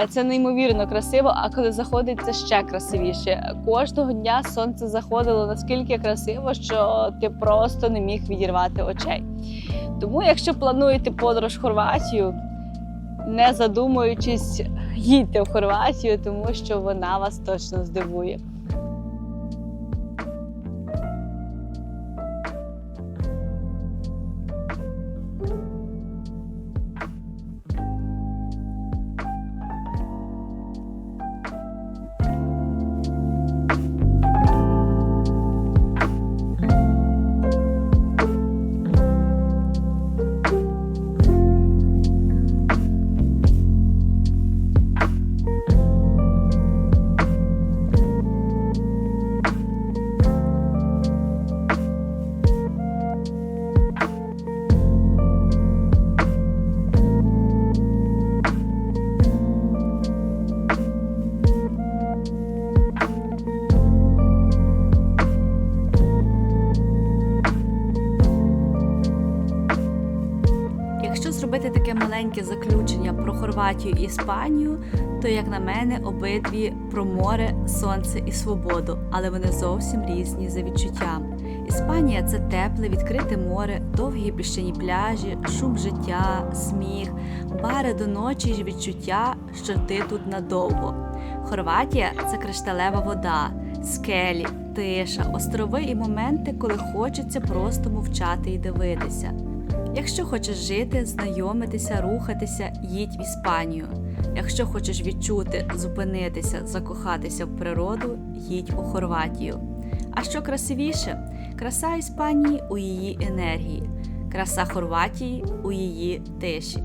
це неймовірно красиво, а коли заходить, це ще красивіше. Кожного дня сонце заходило наскільки красиво, що ти просто не міг відірвати очей. Тому, якщо плануєте подорож в Хорватію, не задумуючись, їдьте в Хорватію, тому що вона вас точно здивує. Якщо зробити таке маленьке заключення про Хорватію і Іспанію, то, як на мене, обидві про море, сонце і свободу, але вони зовсім різні за відчуттям. Іспанія – це тепле, відкрите море, довгі піщані пляжі, шум життя, сміх, бари до ночі й відчуття, що ти тут надовго. Хорватія – це кришталева вода, скелі, тиша, острови і моменти, коли хочеться просто мовчати і дивитися. Якщо хочеш жити, знайомитися, рухатися, їдь в Іспанію. Якщо хочеш відчути, зупинитися, закохатися в природу, їдь у Хорватію. А що красивіше? Краса Іспанії у її енергії, краса Хорватії у її тиші.